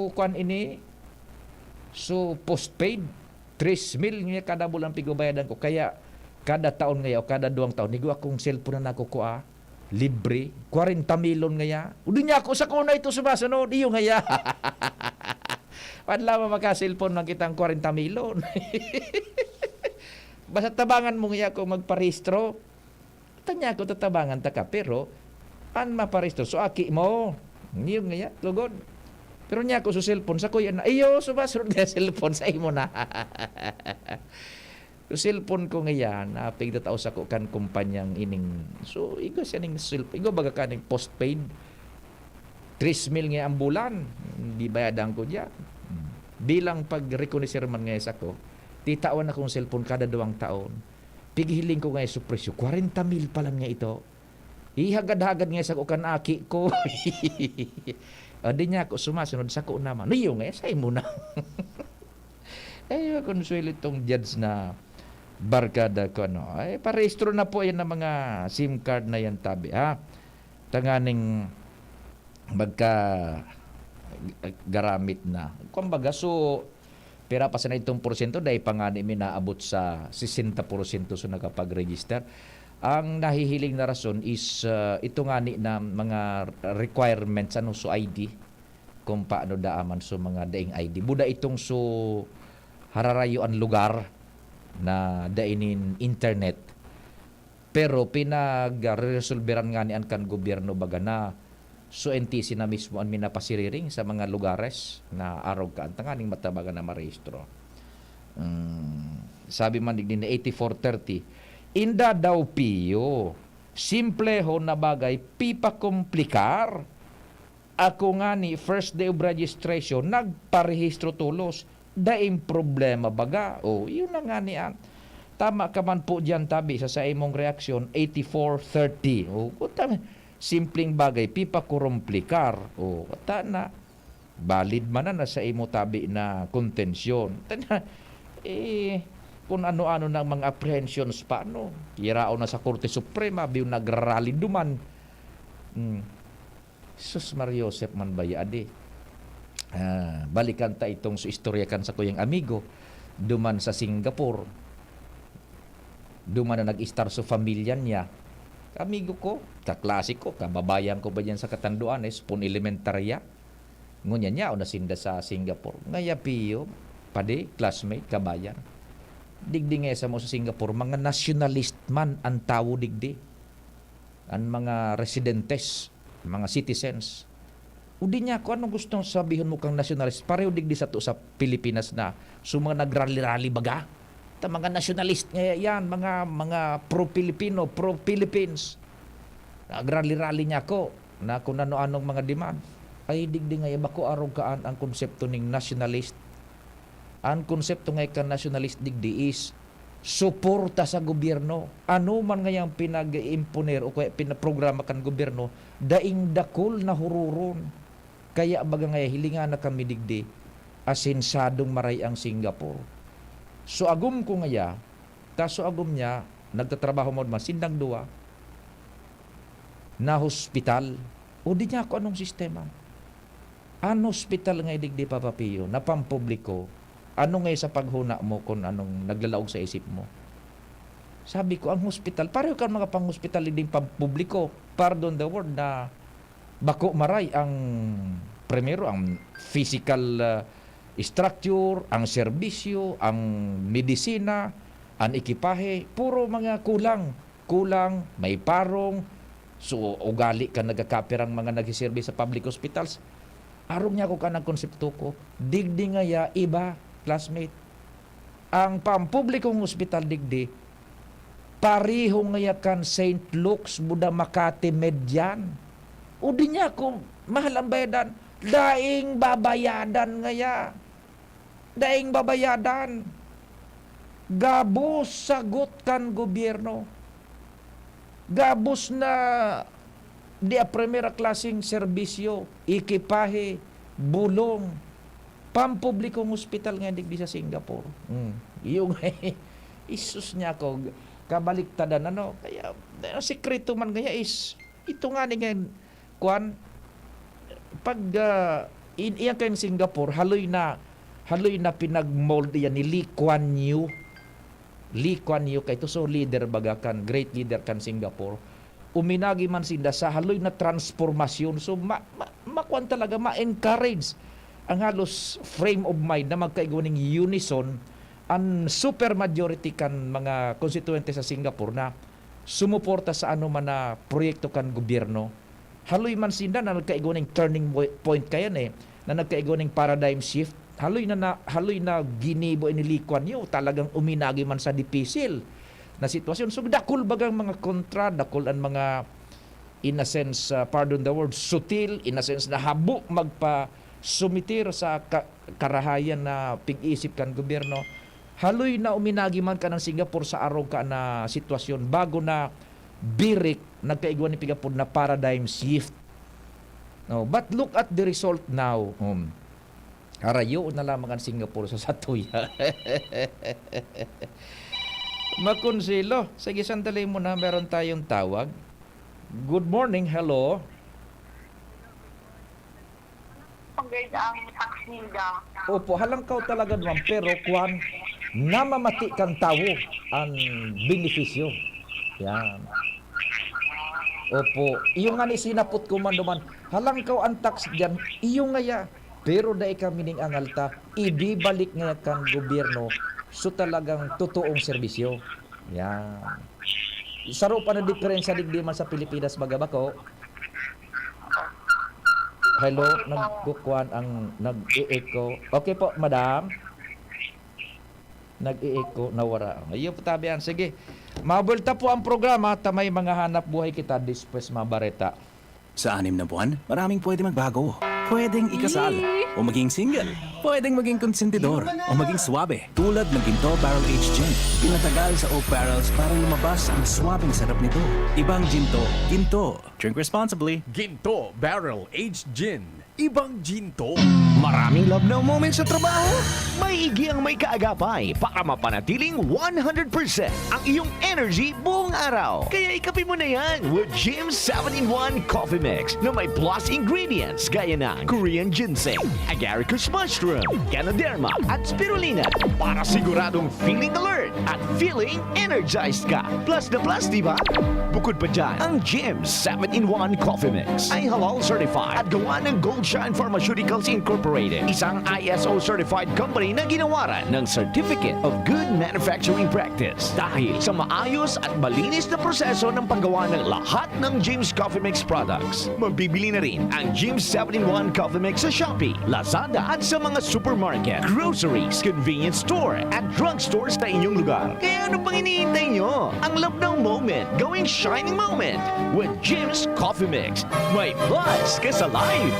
postpaid, 3,000 nga kada bulan pigobayadan ko. Kaya kada taon ngayon, kada 2 taon, nigo akong cellphone na nakukuha, libre, 40 milyon ngaya. Udi niya ako sa kuna ito sumasunod, iyo ngaya. Padla maka-cellphone man kitang 40 milyon. Basta tabangan mo nga ako magparehistro. Tanya ko tatabangan ta ka, pero an maparehistro. So aki mo. Yung nga lugod. Pero niya ako sa cellphone sa kuya na, iyo, sumasunod nga cellphone sa imo na. So cellphone ko ngayon, pigdataw sa ko kan kumpanyang ining. So igo siya ning cellphone. Igo baga kaning postpaid. 3,000 nga ang bulan, di bayadan ko diyan. Bilang pag-reconnoisseur man nga sa ko, titawan akong cellphone kada 2 taon. Pigihiling ko nga sa presyo, 40,000 pa lang nga ito. Ihagad-hagad nga sa ko kanaki ko. Di niya ako sumasunod sa ko naman. Niyo nga, say mo na. Konsuelo itong judge na barkada ko, no? Parehistro na po yan ng mga SIM card na yan, tabi, ha? Tanganing garamit na. Kumbaga, so, pera pa sa na itong porsyento, dahil pa nga namin naabot sa 60% so nakapag-register. Ang nahihiling na rason is ito nga ni na mga requirements so ID kung paano daaman so mga daing ID. Buda itong so hararayo ang lugar na dainin internet. Pero pinag-resolveran nga ni ang kan gobyerno baga na so NTC na mismo ang minapasiriring sa mga lugares na araw ka ang tanganing matabaga na marehistro. Sabi man din na 8430 Inda daw piyo. Simple ho na bagay, pipa komplikar. Ako nga ni first day of registration, nagparehistro tulos. Daing problema baga. Yun na nga ni ang. Tama ka man po dyan, tabi, sa imong reaksyon, 8430. Simpleng bagay, pipa komplikar. Kata na. Valid man na sa imo tabi na kontensyon. Kung ano-ano ng mga apprehensions pa, kirao na sa Korte Suprema, biyo nagrally duman. Sus Mariosep man ba adi? Balikan ta itong istorya kan sa kuyang amigo, duman sa Singapore. Duman na nag-star sa pamilya niya. Amigo ko, kaklase ko, kababayan ko ba yan sa Katanduan, pun elementarya. Ngunya niya, o nasinda sa Singapore. Ngaya piyo, pade, classmate, kabayan. Digdi nga sa mo sa Singapore, mga nationalist man ang tao digdi. Ang mga residentes, mga citizens. Udi niya ko, anong gustong sabihin mo kang nationalist? Pareho digdi sa to sa Pilipinas na so mga nagrally-rally baga. Ta mga nationalist nga yan, mga pro-Filipino, pro-Philippines. Nagrally-rally niya ko na kung ano-anong mga demand. Ay digdi nga bako arugaan ang konsepto ning nationalist. Ang konsepto nga ikan nationalist digdi is suporta sa gobyerno. Ano man ngayang pinag-imponer o kaya pinaprograma kan gobyerno, daing dakol na hururon. Kaya baga nga hilingan na kami digdi, asensadong maray ang Singapore. So agum ko ngaya, kaso agum niya, nagtatrabaho mo man, sindang duwa, na hospital. O di niya ako anong sistema. Ang hospital nga digdi papapiyo, na pampubliko, ano nga sa paghuna mo kung anong naglalaog sa isip mo? Sabi ko, ang hospital, pareho ka mga pang-hospital din pampubliko, pardon the word, na bako maray ang primero, ang physical structure, ang serbisyo, ang medisina, ang ekipahe, puro mga kulang, may parong, so ugali ka nagkakapirang mga nagsiservice sa public hospitals. Arong niya ko ka ng konsepto ko, digdi nga ya, iba, classmate. Ang pampublikong hospital digdi, pareho ngayakan St. Luke's, Buda Makati, Median. O di niya kung mahal ang bayadan, daing babayadan ngaya. Daing babayadan. Gabos sagot kan gobyerno. Gabos na di a primera klaseng serbisyo, ekipahe, bulong, pampublikong hospital nga digdi sa Singapore. Yung isus niya ko kabaliktadan kaya sikreto man kaya is ito nga ni kuan pag iyan kayong Singapore haloy na pinag-mold yan ni Lee Kuan Yew kay to so leader bagakan, great leader kan Singapore. Uminagi man sinda sa haloy na transformasyon, so makuan talaga ma-encourage ang halos frame of mind na magkaigoning unison ang super majority kan mga konstituente sa Singapore na sumuporta sa ano man na proyekto kan gobyerno. Haloy man sinda na nagkaigoning turning point kayan na nagkaigoning paradigm shift. Haloy na ginibo inilikuan niyo, talagang uminagi man sa dipisil na sitwasyon. So dakol bagang mga kontra, dakol ang mga in a sense, pardon the word, sutil, in a sense na habo magpa-sumitir sa karahayan na pig-isip kan gobyerno, haloy na uminagi man ka ng Singapore sa araw ka na sitwasyon bago na birik nagkaigwan ni Pigapod na paradigm shift. No, but look at the result now. Arayo na lamang ang Singapore sa satuya. Makonsilo. Sige, sandali mo na. Meron tayong tawag. Good morning. Hello. Opo, halangkaw talaga naman. Pero kwan, namamati kang tao ang benepisyo. Yan. Opo, iyo nga ni sinapot ko man naman. Halangkaw ang tax dyan. Iyo nga ya. Pero dahil kami ning angalta, ibibalik nga kang gobyerno so talagang totoong serbisyo. Yan. Saro pa na diferensya digdiman sa Pilipinas magabako. Hello, nagkukuan ang nag-i-echo. Okay po, madam. Nag-i-echo, nawara. Ayun po tabihan. Sige. Mabulta po ang programa. Tamay mga hanap buhay kita. Dispres mabareta. Sa 6 na buwan, maraming pwede magbago. Pwedeng ikasal, o maging single. Pwedeng maging konsentidor, o maging swabe. Tulad ng Ginto Barrel Aged Gin. Pinatagal sa oak barrels para lumabas ang swabing sarap nito. Ibang Ginto, Ginto. Drink responsibly. Ginto Barrel Aged Gin. Ibang Ginto. Maraming love now moments sa trabaho? May igi ang may kaagapay para mapanatiling 100% ang iyong energy buong araw. Kaya ikapin mo na yan with Jim's 7-in-1 Coffee Mix na may plus ingredients gaya ng Korean ginseng, agaricus mushroom, Ganoderma at spirulina para siguradong feeling alert at feeling energized ka. Plus na plus, di ba? Bukod pa dyan, ang Jim's 7-in-1 Coffee Mix ay halal certified at gawa ng Goldshine Pharmaceuticals Incorporated, isang ISO certified company na ginawaran ng Certificate of Good Manufacturing Practice. Dahil sa maayos at malinis na proseso ng paggawa ng lahat ng Jim's Coffee Mix products, mabibili na rin ang Jim's 7-in-1 Coffee Mix sa Shopee, Lazada at sa mga supermarket, groceries, convenience store at drugstores sa inyong lugar. Kaya ano pang hinihintay nyo? Ang love ng moment, going shining moment with Jim's Coffee Mix. May plus ka sa life!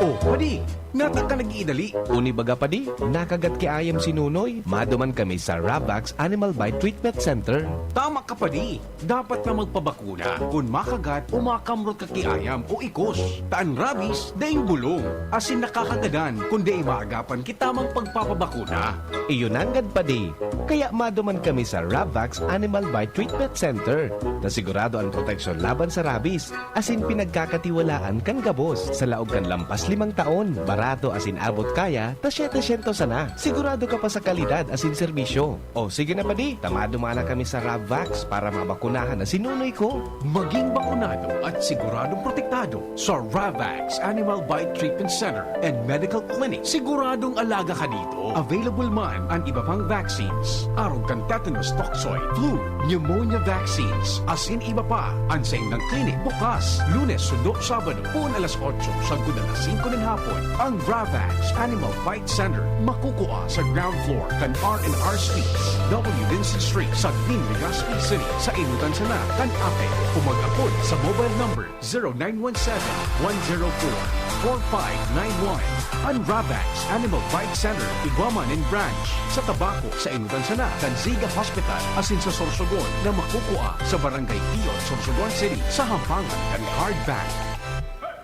Oh, padi, nata ka nag-iidali. Uni baga padi, nakagat ki ayam si Nunoy. Maduman kami sa Ravax Animal Bite Treatment Center. Tama ka padi, dapat na magpabakuna kung makagat o makamrot ka ki ayam o ikos. Taan rabies, daing bulong. Asin nakakagadan kung di maagapan kitamang pagpapabakuna. Iyon nanggad padi, kaya maduman kami sa Ravax Animal Bite Treatment Center. Nasigurado ang proteksyon laban sa rabies. Asin pinagkakatiwalaan kan gabos sa laog kan lampas 5 taon. Barato asin abot kaya, ta 700 sana. Sigurado ka pa sa kalidad asin serbisyo. O sige na padi, tamadumana kami sa Ravax para mabakunahan na sinunoy ko. Maging bakunado at siguradong protektado sa Ravax Animal Bite Treatment Center and Medical Clinic. Siguradong alaga ka dito. Available man ang iba pang vaccines. Araw kang tetanus toxoid, flu, pneumonia vaccines. Asin iba pa, ang sa ng clinic bukas, Lunes, Sundo, Sabado, puon alas 8, sagod alas 5 ng hapon. Ang Ravax Animal Bite Center makukuha sa ground floor kan R&R Suites, W. Vincent Street sa Green, Legazpi City sa Inutan Sana, kan Ape. Kumag-apod sa mobile number 0917-104-4591. Ang Ravax Animal Bite Center, Iguaman and Branch sa Tabaco sa Inutan Sana, kan Ziga Hospital, asin sa Sorsogon na makukuha sa Barangay Pio, Sorsogon City sa Hampangan kan Card Bank.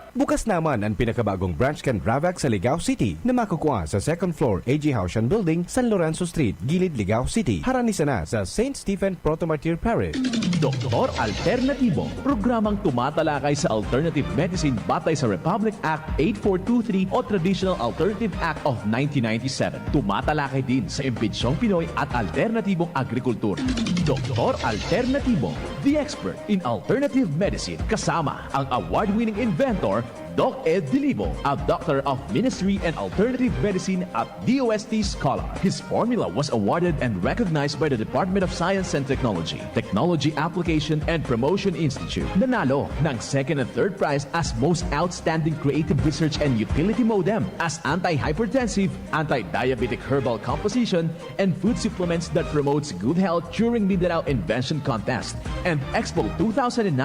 Bukas naman ang pinakabagong branch kan Ravax sa Ligao City na makukuha sa 2nd floor AG Haushan Building, San Lorenzo Street, Gilid, Ligao City. Haranisa na sa St. Stephen Protomartyr Parish. Doktor Alternatibo, programang tumatalakay sa alternative medicine batay sa Republic Act 8423 o Traditional Alternative Act of 1997. Tumatalakay din sa imbitsyong Pinoy at alternatibong agrikultur. Doktor Alternatibo, the expert in alternative medicine, kasama ang award-winning inventor Doc Ed Dilibo, a doctor of ministry and alternative medicine at DOST Scholar. His formula was awarded and recognized by the Department of Science and Technology, Technology Application and Promotion Institute. Nanalo ng second and third prize as Most Outstanding Creative Research and Utility Modem as anti-hypertensive, anti-diabetic herbal composition, and food supplements that promotes good health during Mindanao Invention Contest and Expo 2009,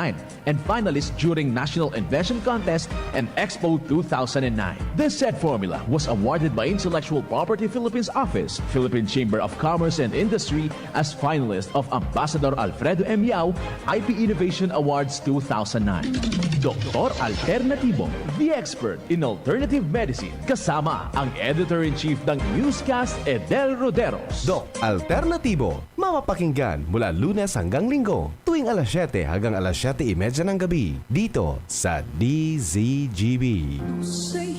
and finalist during National Invention Contest and Expo 2009. The said formula was awarded by Intellectual Property Philippines Office, Philippine Chamber of Commerce and Industry as finalist of Ambassador Alfredo M. Yao IP Innovation Awards 2009. Dr. Alternativo, the expert in alternative medicine, kasama ang Editor-in-Chief ng Newscast, Edel Roderos. Doc Alternativo, mapapakinggan mula Lunes hanggang Linggo, tuwing alas 7 hanggang alas 7:30 ng gabi, dito sa DZGB.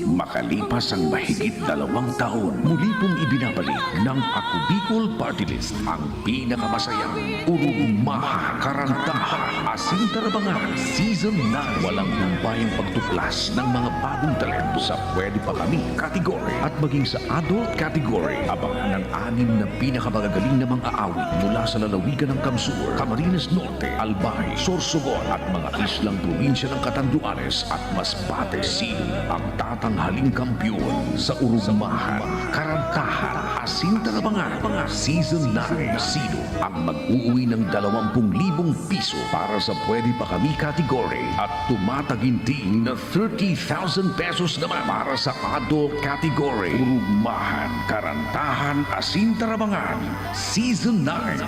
Makalipas ang mahigit 2 taon, muli pong ibinabalik ng Ako Bicol Party List ang pinakamasayang urugmahan, karantahan, asin tarabangan, Season 9. Walang humpayang pagtuklas ng mga bagong talento sa Pwede Pa Kami category at maging sa adult category. Abangan ang 6 na pinakamagagaling na mga aawit mula sa lalawigan ng Kamsur, Camarines Norte, Albay, Sorsogon at mga islang probinsya ng Catanduanes at Masbate. Sino ang tatanghaling kampiyon sa urugmahan, karantahan, asin tarabangan, Season 9? Sino ang mag-uuwi ng 20,000 piso para sa Pwede Pa Kami category at tumataginting na 30,000 pesos naman para sa adult category? Urugmahan, karantahan, asin tarabangan, Season 9.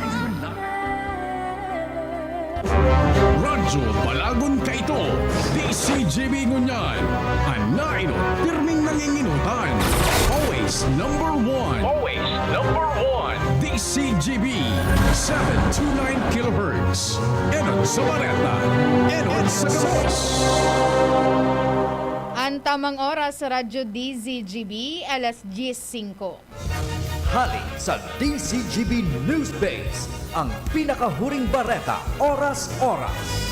Radyo Balagon Kaito, DCGB Ngunyan, Anaino, pirming nanginginutan. Always number 1. Always number 1. DCGB, 729 kHz. Enon sa Bareta, Enon sa Gabos. Ang tamang oras sa Radyo DZGB, alas 10:05. Hali sa DCGB News Base, ang pinakahuring bareta, oras-oras.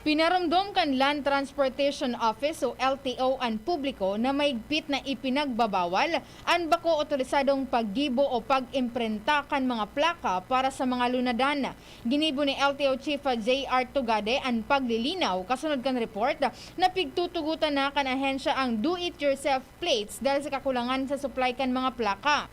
Pinaramdom kan Land Transportation Office o LTO ang publiko na maigpit na ipinagbabawal ang bako otorisadong paggibo o pag-imprenta kan mga plaka para sa mga lunadan. Ginibo ni LTO Chief J.R. Tugade ang paglilinaw kasunod kan report na pigtutugutan na kan ahensya ang do-it-yourself plates dahil sa kakulangan sa supply kan mga plaka.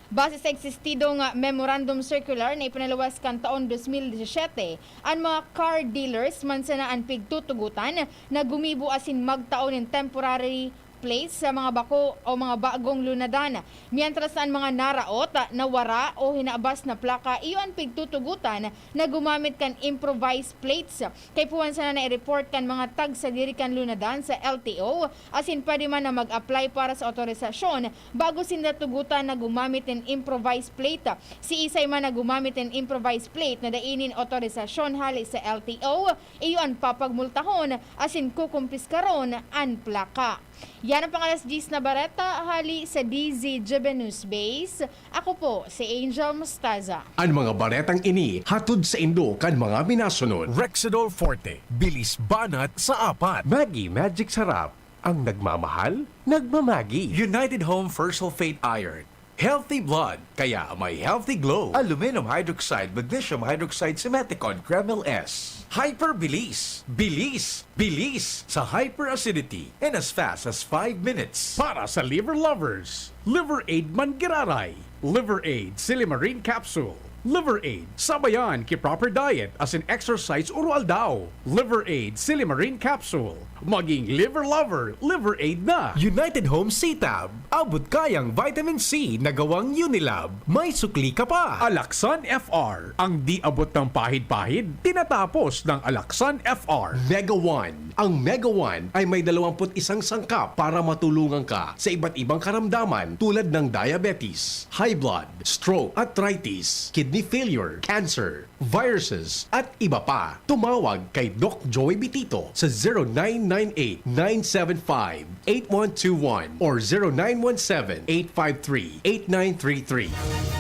Base sa eksistidong memorandum circular na ipinalawas kan taon 2017, ang mga car dealers man sana ang pigtutugutan na gumibo asin magtaon ng temporary plates sa mga bako o mga bagong lunadan. Mientras ang mga naraot, nawara o hinaabas na plaka, iyon pigtutugutan na gumamit kan improvised plates. Kay puwan sana na i-report kan mga tag sa diri kan lunadan sa LTO, asin pwede man na mag-apply para sa otorisasyon bago sila tugutan na gumamit ng improvised plate. Si isay man na gumamit ng improvised plate na dainin otorisasyon hali sa LTO, iyon papagmultahon asin kukumpiskaron ang plaka. Yan ang pangalas 10 na bareta, hali sa DZGB News Base. Ako po, si Angel Mostaza. Ang mga baretang ini, hatod sa Indo kan mga minasunod. Rexidol Forte, bilis banat sa 4. Maggi Magic Sarap, ang nagmamahal, nagmamagi. United Home First Sulfate Iron. Healthy blood, kaya may healthy glow. Aluminum hydroxide, magnesium hydroxide, Simeticon, Kreml S. Hyperbilis, bilis, bilis sa hyperacidity in as fast as 5 minutes. Para sa liver lovers, Liver Aid Mangiraray, Liver Aid Silimarine Capsule, Liver Aid sabayan ki proper diet as in exercise oral daw. Liver Aid Silimarine Capsule, maging liver lover, Liver Aid na. United Home C-Tab, abot kayang vitamin C na gawang Unilab. May sukli ka pa. Alaxan FR, ang di abot ng pahid-pahid, tinatapos ng Alaxan FR. Mega One, ang Mega One ay may 21 sangkap para matulungan ka sa iba't ibang karamdaman tulad ng diabetes, high blood, stroke, arthritis, kidney failure, cancer, viruses, at iba pa. Tumawag kay Doc Joey Bitito sa 0998-975-8121 or 0917-853-8933.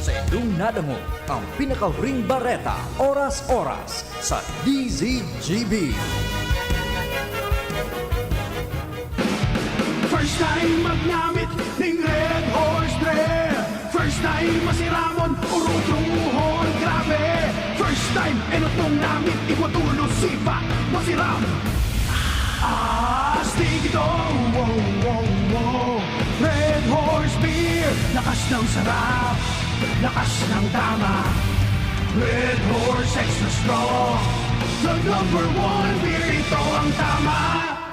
Sa inyong nadango ang pinakahuring bareta, oras-oras sa DZGB. First time magnamit ng Red Horse Beer. First time masiramon, urutruhon, grabe. First time, enotong namit, iwatulo sipa, masiram. Astig ito, wow, wow, wow. Red Horse Beer, lakas ng sarap, lakas ng tama. Red Horse Extra Strong, the number one beer, ito ang tama.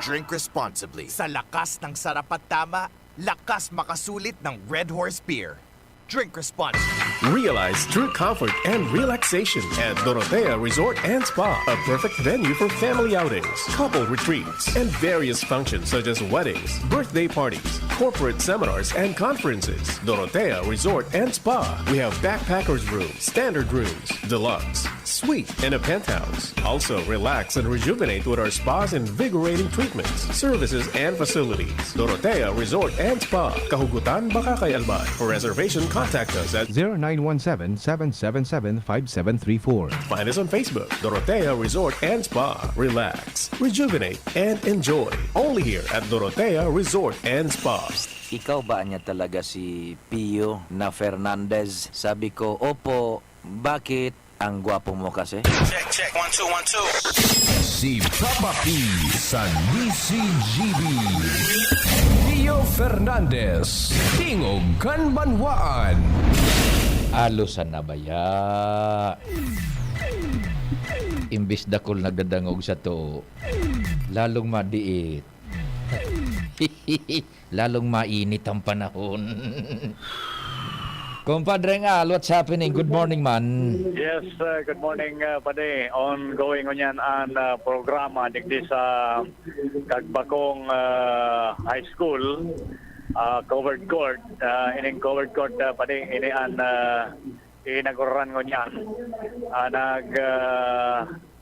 Drink responsibly. Sa lakas ng sarap at tama, lakas makasulit ng Red Horse Beer. Drink responsibly. Realize true comfort and relaxation at Dorotea Resort and Spa, a perfect venue for family outings, couple retreats, and various functions such as weddings, birthday parties, corporate seminars, and conferences. Dorotea Resort and Spa. We have backpackers rooms, standard rooms, deluxe, suite, and a penthouse. Also, relax and rejuvenate with our spas and invigorating treatments, services, and facilities. Dorotea Resort and Spa, Kahugutan, Bakakay, Albay. For reservation, contact us at 0917-777-5734. Find us on Facebook, Dorotea Resort and Spa. Relax, rejuvenate, and enjoy. Only here at Dorotea Resort and Spa. Ikaw ba niya talaga si Pio na Fernandez? Sabi ko, opo, bakit? Ang gwapo mo kasi. Check, 1, 2, 1, 2. Si Papa P sa DCGB. Pio Fernandez, Tingog Kanbanwaan. Alusan na baya. Imbis dakol nagdadangog sa to, lalong madiit. Lalong mainit ang panahon. Compadre Al, what's happening? Good morning, man. Yes, good morning, Pade. Ongoing on yan ang programa digdi sa Kagbakong High School, covered court. Ining covered court, Pade, ini ang inaguran ko niyan.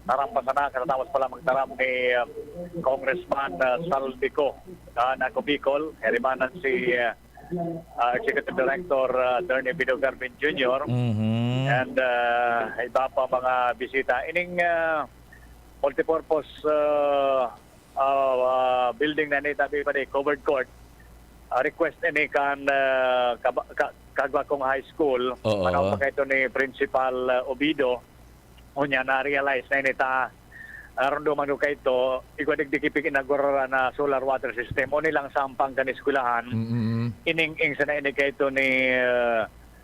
Narampasan na, katapos pala magtarap ni Congressman Saldico na Bicol, herimanan si Executive Director Attorney Bido Garbin Jr. And iba pa mga bisita. Ining multipurpose building na ni tabi pa ni covered court. Request ini kan Kagbakong High School. Manong pa ito ni Principal Obido. Unya na-realize na ini ta rondo man kay ito, igwadig-dikipig inagura na solar water system. O nilang sampang kaniskwelahan. Ining-ing sa na ini kay ito ni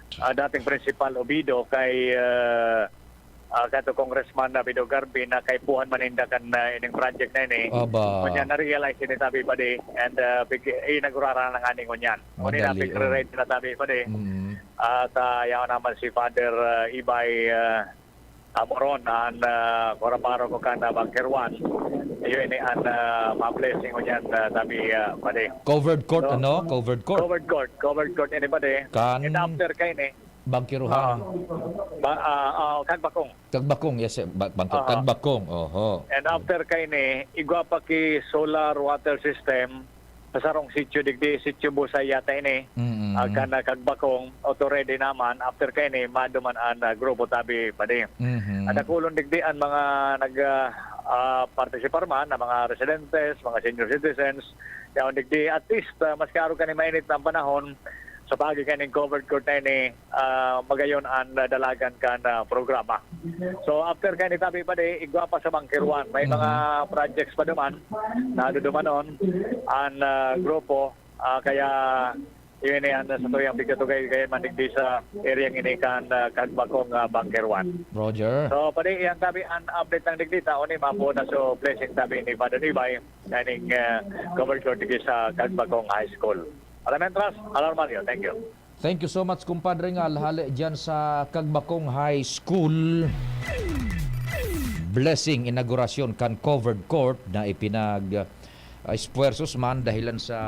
dating Principal Obido kay kato Congressman na Bido Garbin na kay Puhan Manindakan na ining project na ini. Unya na-realize ini tabi pa di and inagurara ng aning unyan. O nila pig-rate na tabi pa di. At yaw naman si Father Ibay Amoron an koraparo ko kan bangkerwan iyo ini an ma-blessing ko yan tabi pade covered court covered court ini pade kan and after kay ni bangkiruhan Kagbakong yes Kagbakong and after kay ni igwa pa ki solar water system sa sarong sitio digdi sitio Busay yata ini kana Kagbakong auto-ready naman after kay ni maduman an grupo tabi padi ada kulon digdi an mga nag participar man na mga residentes mga senior citizens yaon digdi at least mas karo kani mainit na panahon sa pagi kaning covered court ni magayon ang dalagan kan programa. So after kani tabi pa di igwa pa sa bangkirwan may mga projects pa duman na dumanon ang grupo kaya yun ni sa tuyang bigkatugay kaya mandigdi sa area ini kan Kagbakong bangkirwan. Roger. So padi yang tabi an update ng digdita oni mapo na so blessing tabi ni Father Ibay kaning covered court sa Kagbakong High School. Alamentras, Alarmario, thank you. Thank you so much, kumpadre nga. Hali dyan sa Kagbakong High School. Blessing, inaugurasyon kan covered court na ipinag espuersos man dahilan sa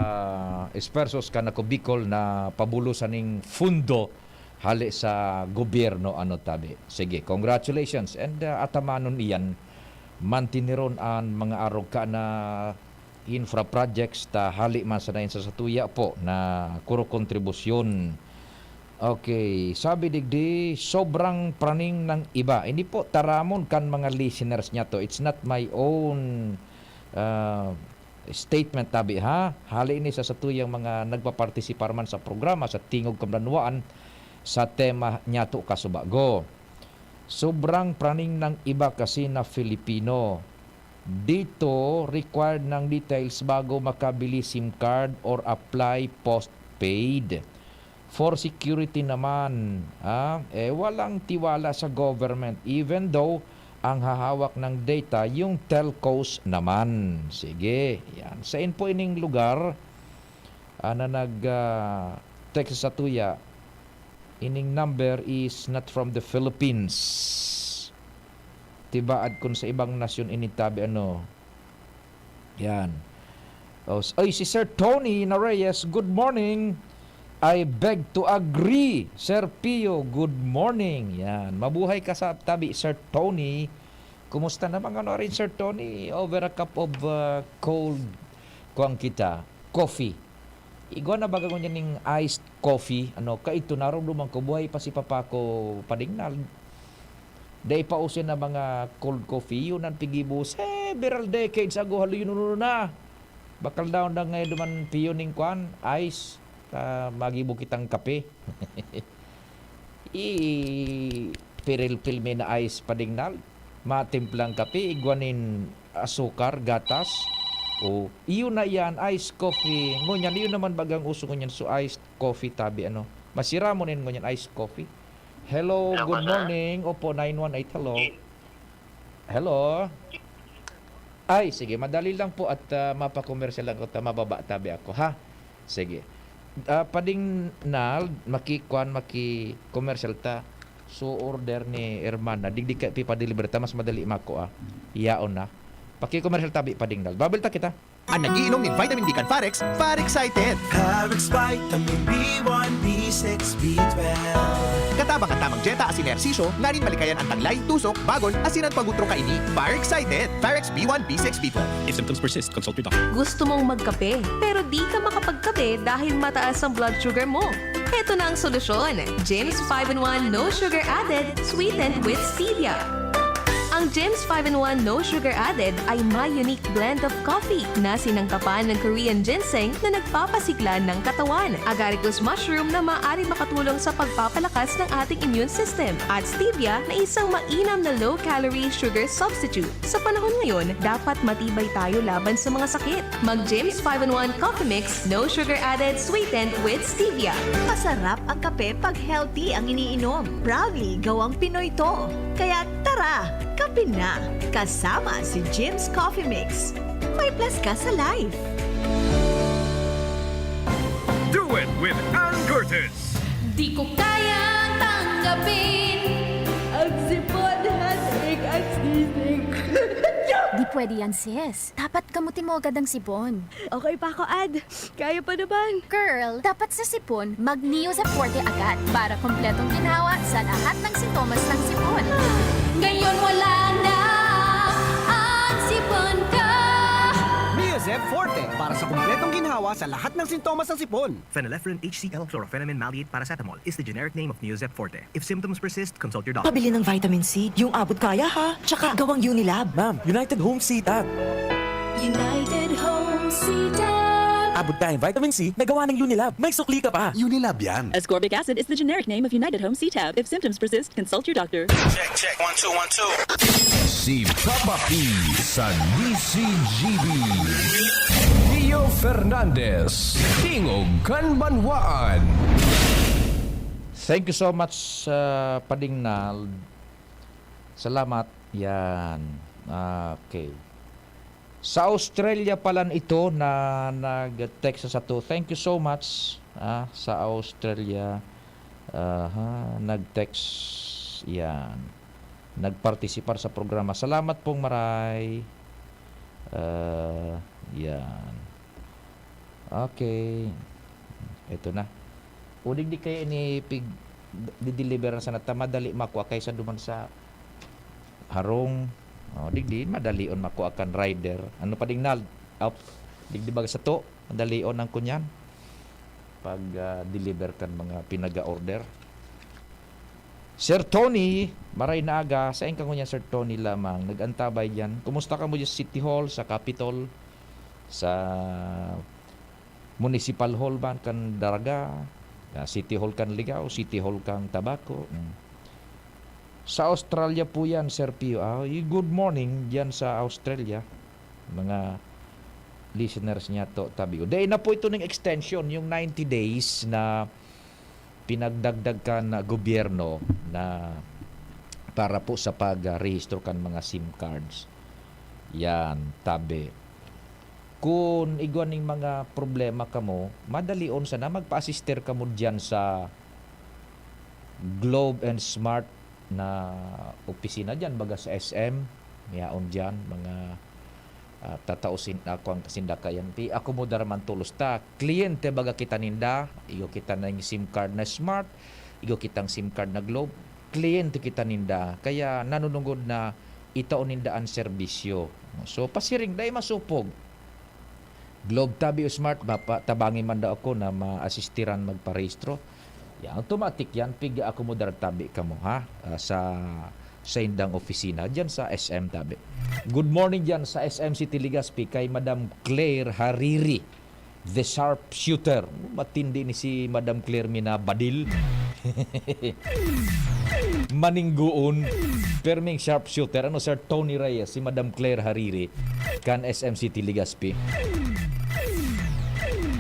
espuersos kan ako Bicol na pabulusan ng fundo hali sa gobyerno ano tabi. Sige, congratulations and atamanon iyan mantiniron ang mga arog ka na infra projects ta hali man sa nain sa satuya po na kuro kontribusyon. Okay, sabi digdi sobrang praning ng iba. Hindi po taramon kan mga listeners niya to. It's not my own statement tabi ha. Hali ini sa satuyang mga nagpapartisipar man sa programa sa Tingog Kambanwaan sa tema niya to kasubago. Sobrang praning ng iba kasi na Filipino. Dito, required ng details bago makabili SIM card or apply postpaid. For security naman, walang tiwala sa government even though ang hahawak ng data yung telcos naman. Sige, yan. Sa po ining lugar na nag-text sa tuya, ining number is not from the Philippines. Tibaad kung sa ibang nasyon initabi ano. Yan. Ay, si Sir Tony Nareyes, good morning. I beg to agree. Sir Pio, good morning. Yan. Mabuhay ka sa tabi, Sir Tony. Kumusta naman ano rin, Sir Tony? Over a cup of cold kuang kita. Coffee. Igwa na baga ko niyan ng iced coffee. Ano, kaito naroon lumang ko. Buhay pa si Papa ko padingnal. Day pa usin na mga cold coffee. Yun ang pigibus. Several decades ago, halo yun na. Bakal daw na ngayon duman Pio ning kuan, ice. Magibo kitang kape. Piril-pil may na ice padingnal. Matimplang kape, igwanin asukar, gatas. O, iyon na yan, iced coffee. Ngunyan, iyon naman bagang uso ngunyan so iced coffee tabi ano. Masira mo nin ngunyan iced coffee. Hello, good morning. Opo, 918, hello. Hello. Ay, sige, madali lang po at mapakomersyal lang ko, mababa tabi ako, ha? Sige. Pading na maki-commercial ta so order ni Hermana digdi ka pipa-deliver ta mas madali mako iyaon na paki-commercial tabi pading dal babel ta kita ang nagiinom ng vitamin D kan Farex excited. Farex Vitamin B1, B6, B12. Katabang ang tamang jeta asin ehersisyo, nga rin malikayan ang tanglay, tusok, bagon, asin at pagutro kaini. excited. Farex B1, B6, B12. If symptoms persist, consult your doctor. Gusto mong magkape, pero di ka makapagkape dahil mataas ang blood sugar mo. Ito na ang solusyon. James 5-in-1 No Sugar Added, sweetened with stevia. Ang James 5-in-1 No Sugar Added ay may unique blend of coffee na sinangkapan ng Korean ginseng na nagpapasigla ng katawan, agaricus mushroom na maaari makatulong sa pagpapalakas ng ating immune system, at stevia na isang mainam na low-calorie sugar substitute. Sa panahon ngayon, dapat matibay tayo laban sa mga sakit. Mag James 5-in-1 Coffee Mix No Sugar Added, sweetened with stevia. Masarap ang kape pag healthy ang iniinom. Proudly gawang Pinoy to. Kaya tara, kape na. Kasama si Jim's Coffee Mix. May plus ka sa life. Do it with Ann Curtis. Di ko kayang tanggapin ang sipon hasik at sisig. Di pwede yan, sis. Dapat gamutin mo agad ang sipon. Okay pa ako, Ad. Kaya pa naman. Girl, dapat sa sipon, mag-Neosep Forte agad para kompletong ginawa sa lahat ng sintomas ng sipon. Ngayon wala na ang sipon ka. Neosep Forte para sa kumpletong ginhawa sa lahat ng sintomas ng sipon. Phenylephrine HCl chlorphenamine maleate paracetamol is the generic name of Neosep Forte. If symptoms persist, consult your doctor. Pabili ng vitamin C, yung abot kaya ha. Tsaka gawang Unilab. Ma'am, United Home C-Tab. United Home C-Tab. Abot tayong vitamin C na gawa ng Unilab. May sukli ka pa. Unilab yan. Ascorbic acid is the generic name of United Home C-Tab. If symptoms persist, consult your doctor. Check, 1, 2, 1, 2. Si Papa P sa DCGB. Pio Fernandez, Tingog Kanbanwaan. Thank you so much, Padingnal. Salamat. Yan. Okay. Sa Australia pala ito na nag-text sa to. Thank you so much. Sa Australia. Nag-text. Yan. Nagpartisipar sa programa. Salamat pong maray. Yan. Okay. Ito na. Udig di kayo ini di-deliver sa nata madali makuha kaysa duman sa harong. Digdi madali on makuha kan rider. Ano pa dingnal? Digdi baga sa to, madalion ang kunyan. Pag deliver kan mga pinaga-order. Sir Tony, maray na aga. Saan ka kunya Sir Tony lamang? Nag-antabay dyan. Kumusta ka mo dyan sa City Hall, sa Capitol, sa Municipal Hall ba kan Daraga? City Hall kan Ligaw, City Hall kang Tabaco. Sa Australia po yan, Sir Pio. Good morning dyan sa Australia. Mga listeners niya to, tabi ko. Dahil na po ito ng extension, yung 90 days na pinagdagdag ka na gobyerno na para po sa pag-rehistro kan mga SIM cards. Yan, tabi. Kung igwaning mga problema ka mo, madali on sana magpa-assister ka mo dyan sa Globe and Smart na opisina dyan, baga sa SM, miyaon dyan, mga tatausin ako ang kasindakayan. Ako mo daraman tulos ta. Kliyente baga kita ninda, iyo kita na yung SIM card na Smart, iyo kitang SIM card na Globe, kliyente kita ninda. Kaya nanunungod na itaon ninda ang serbisyo. So pasiring dahil masupog. Globe tabi o Smart, tabangin man daw ako na ma-assistiran magparehistro. Yan, automatic yan. Piga ako mo tabi ka mo, ha? Sa indang opisina dyan sa SM tabi. Good morning dyan sa SM City Legazpi kay Madam Claire Hariri, the sharpshooter. Matindi ni si Madam Claire Minabadil. Maningguon, perming sharpshooter. Ano Sir Tony Reyes, si Madam Claire Hariri kan SM City Legazpi.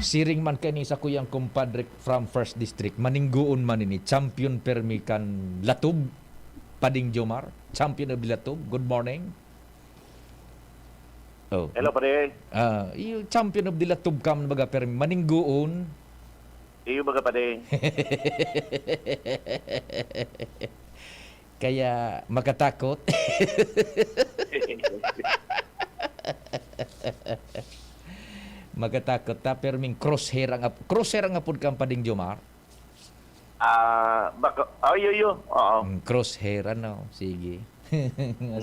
Siring man kani sa kuyang kumpadre from First District, maningguon man ini, champion permi kan Latub, Pading Jomar, champion of Latub. Good morning. Oh. Hello, pare. Yung champion of Latub kam baga permi, maningguon. Iyo baga, pare. Kaya makatakot. Magatakot ta perming crosshair ang apod kang Pading Jomar. Baka yo. Oo. Crosshair ano, sige.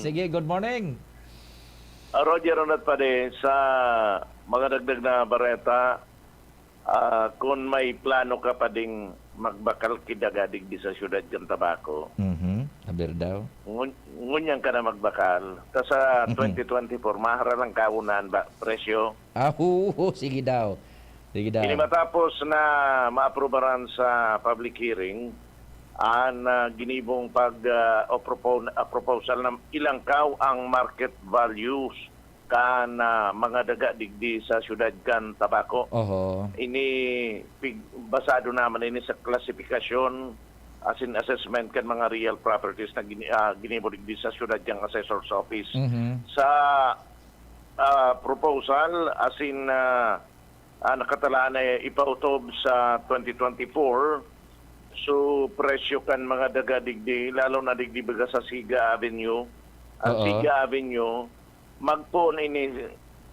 Sige, good morning. Roger Ronat pare sa mga dagdag na bareta, kung may plano ka pa ding magbakal kidagadig di sa syudad ng Tabaco. Aber daw. Ngunyan ka na magbakal. Ta sa 2024 mahara lang kaunan ba presyo. Sige daw. Sige daw. Ini matapos na maaprobaran sa public hearing ang ginibong proposal na ilang kaw ang market values kan mga daga digdi sa syudad kan Tabaco. Ini basado naman ini sa klasifikasyon as in assessment kan mga real properties na ginibong digdi sa syudad kan assessor's office. Sa proposal as in nakatalaan na ipautob sa 2024. So presyo kan mga daga digdi lalo na digdi baga sa Siga Avenue. Siga Avenue magpon ini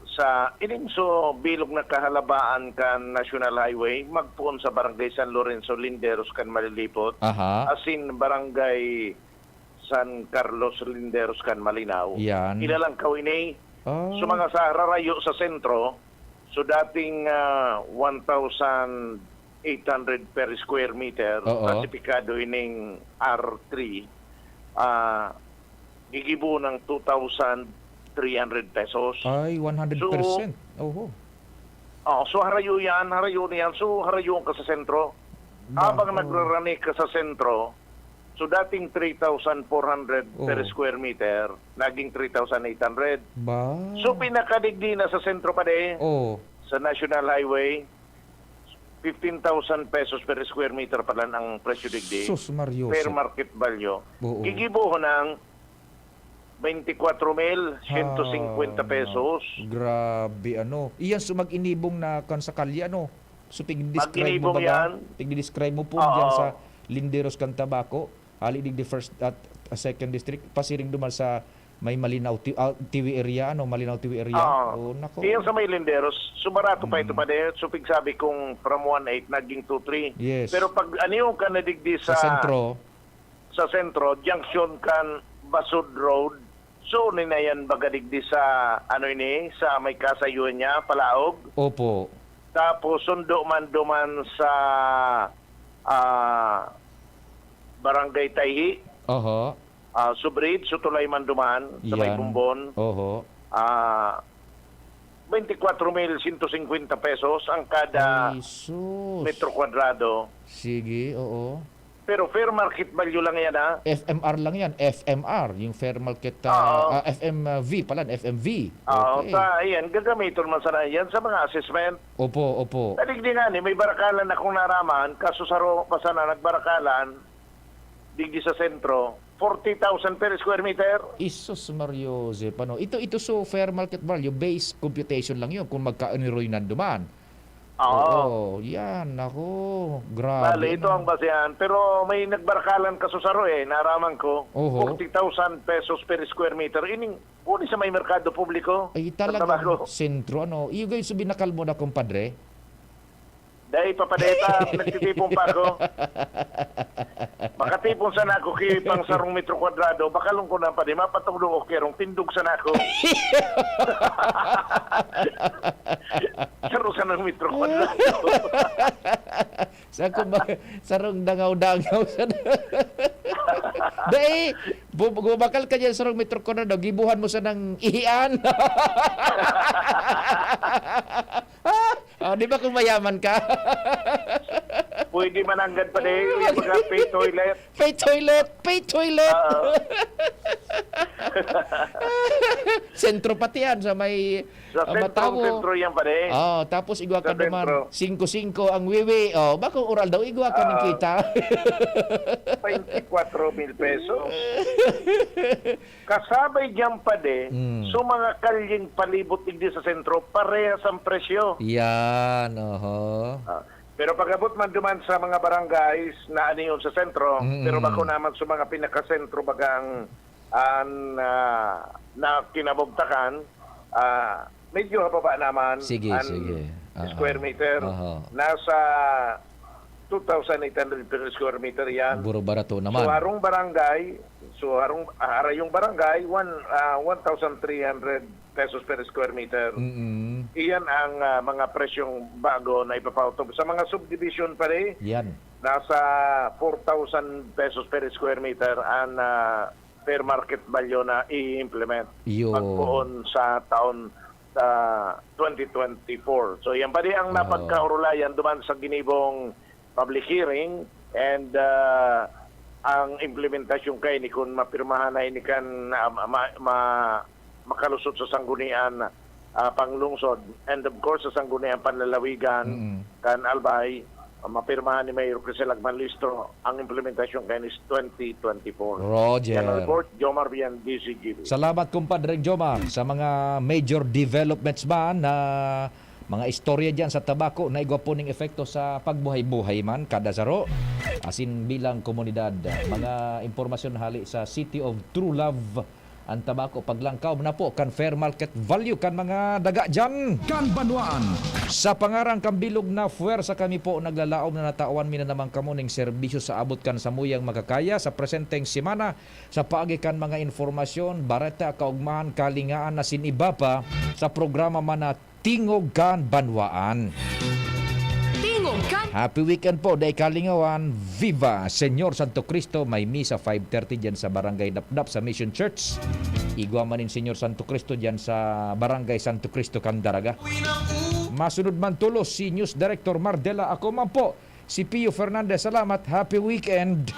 sa so bilog na kahalabaan kan National Highway, magpon sa Barangay San Lorenzo Linderos kan Malilipot. As in Barangay San Carlos Linderos kan Malinaw. Ilalang kawini. So mga sa rarayo sa sentro, so dating 1,800 per square meter, klasipikado ining R3, gigibo ng 2,300 pesos. Ay, 100%. So harayo yan. So harayo ka sa sentro. Habang nagrarani ka sa sentro, so dating 3,400 per square meter, naging 3,800. So pinakadigdi na sa sentro pa de, sa National Highway, 15,000 pesos per square meter pala ang presyo digdi. Sus Mario. Per market value. Gigibo ng 24,150 pesos. Grabe ano. Iyan mag-inibong na kan sa kalye ano. So pig-describe mo ba? Pig-describe mo po diyan sa Linderos kan Tabaco. Ali di first at second district pasiring dumal sa may Malinaw TV area ano, Malinaw TV area. Nako. Iyan sa may Linderos, sumarato pa ito pa din. So pig sabi kung from 1.8 naging 2.3. Yes. Pero pag aniyo ka na digdi sa sentro, junction kan Basud Road, So, ninayan bagadigdi sa, sa may kasayuan niya, Palaog. Opo. Tapos, sundo man duman sa Barangay Tayhi. Oho. Subrid, Sutulay man duman, sa may Yan. Bumbon. Oho. 24,150 pesos ang kada Ay, sus. metro kwadrado. Sige, oo. Pero fair market value lang yan, ha? FMR lang yan. FMR, yung fair market, FMV pala, FMV. Oo, Okay. ayan, gagamitin man sana yan sa mga assessment. Opo, opo. Talig din nga ni, may barakalan akong naraman, kaso sa pa sana nagbarakalan, digdi sa sentro, 40,000 per square meter. Isus Mario Jose, paano? Ito so fair market value, base computation lang yun kung magka-aniroy nanduman. Oo, yan, ako, grabe. Bale, ito ang basehan. Pero may nagbarakalan kaso sa naraman ko, Oho. 40,000 pesos per square meter. Ining, uni sa may merkado publiko. Ay sa talaga, Tabaco. sentro, ano? Iyo guys, binakal mo na, kumpadre. Dahil papadeta, nagtitipon pa ako. Makatipon sana ako kipang sarong metro kwadrado, bakalong ko na pa di mapatulong o kerong tindog sana ako. Sarong sana ng metro kwadrado. Sarong dangaw-dangaw sana. Dahil, bumakal ka dyan sarong metro kwadrado, gibuhan mo sa ng ihian. Di ba kung mayaman ka? Pwede mananggad pa din yung mga pay toilet. Pay toilet! Pay toilet! Sentro pati yan sa may Sentro yan pa din. Tapos igwa ka naman 5-5 ang wiwi. Baka oral daw igwa ka ng kita. 24,000 pesos. Kasabay dyan pa din, so mga kalyeng palibot digdi sa sentro, parehas ang presyo. Yan, oho. Pero pag-abot man duman sa mga barangays na aniyon sa sentro, pero bako naman sa mga pinakasentro bagang na kinabugtakan, medyo hababa naman. Sige. Square meter. Nasa 2,800 per square meter yan. Buro barato naman. So harong barangay, 1,300 pesos per square meter. Iyan ang mga presyong bago na ipapautob. Sa mga subdivision pa rin, yan. Nasa 4,000 pesos per square meter ang fair market value na i-implement pagpuon sa taon 2024. So yan pa rin ang napagkaurulayan duman sa ginibong public hearing and ang implementasyon kay ni kung mapirmahan na ini kan makalusot sa sanggunian panglungsod and of course sa sanggunian panlalawigan kan Albay mapirmahan ni Mayor Crisel Agmanlisto ang implementasyon kay ni 2024. Roger. Yan ang report, Jomar Bian, DCGB. Salamat kumpadre Jomar sa mga major developments ba na mga istorya dyan sa Tabaco na igwa po ning epekto sa pagbuhay-buhay man kada saro asin bilang komunidad. Mga impormasyon hali sa City of True Love ang Tabaco paglangkaw na po kan fair market value kan mga daga dyan. Kan Banwaan. Sa pangarang kambilog na fuwersa kami po naglalaom na natawan mina namang kamuning serbisyo sa abot kan samuyang makakaya sa presenteng semana sa paagi kan mga informasyon, bareta, kaugmahan, kalingaan na siniba pa sa programa man na Tingog kan Banwaan. Tingog kan Happy weekend po, day Kalingawan. Viva Señor Santo Cristo. May misa 5:30 dyan sa Barangay Dapdap sa Mission Church. Igwa man in Señor Santo Cristo dyan sa Barangay Santo Cristo, Candaraga. Masunod man tulos si News Director Mardela. Ako man po, si Pio Fernandez. Salamat. Happy weekend.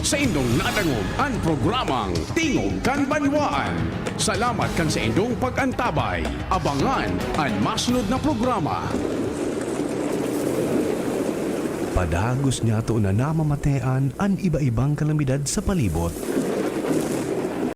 Sa indong nadangog ang programang Tingog kan Banwaan. Salamat kan sa indong pag-antabay. Abangan ang masunod na programa. Padagos niya to na namamatean ang iba-ibang kalamidad sa palibot.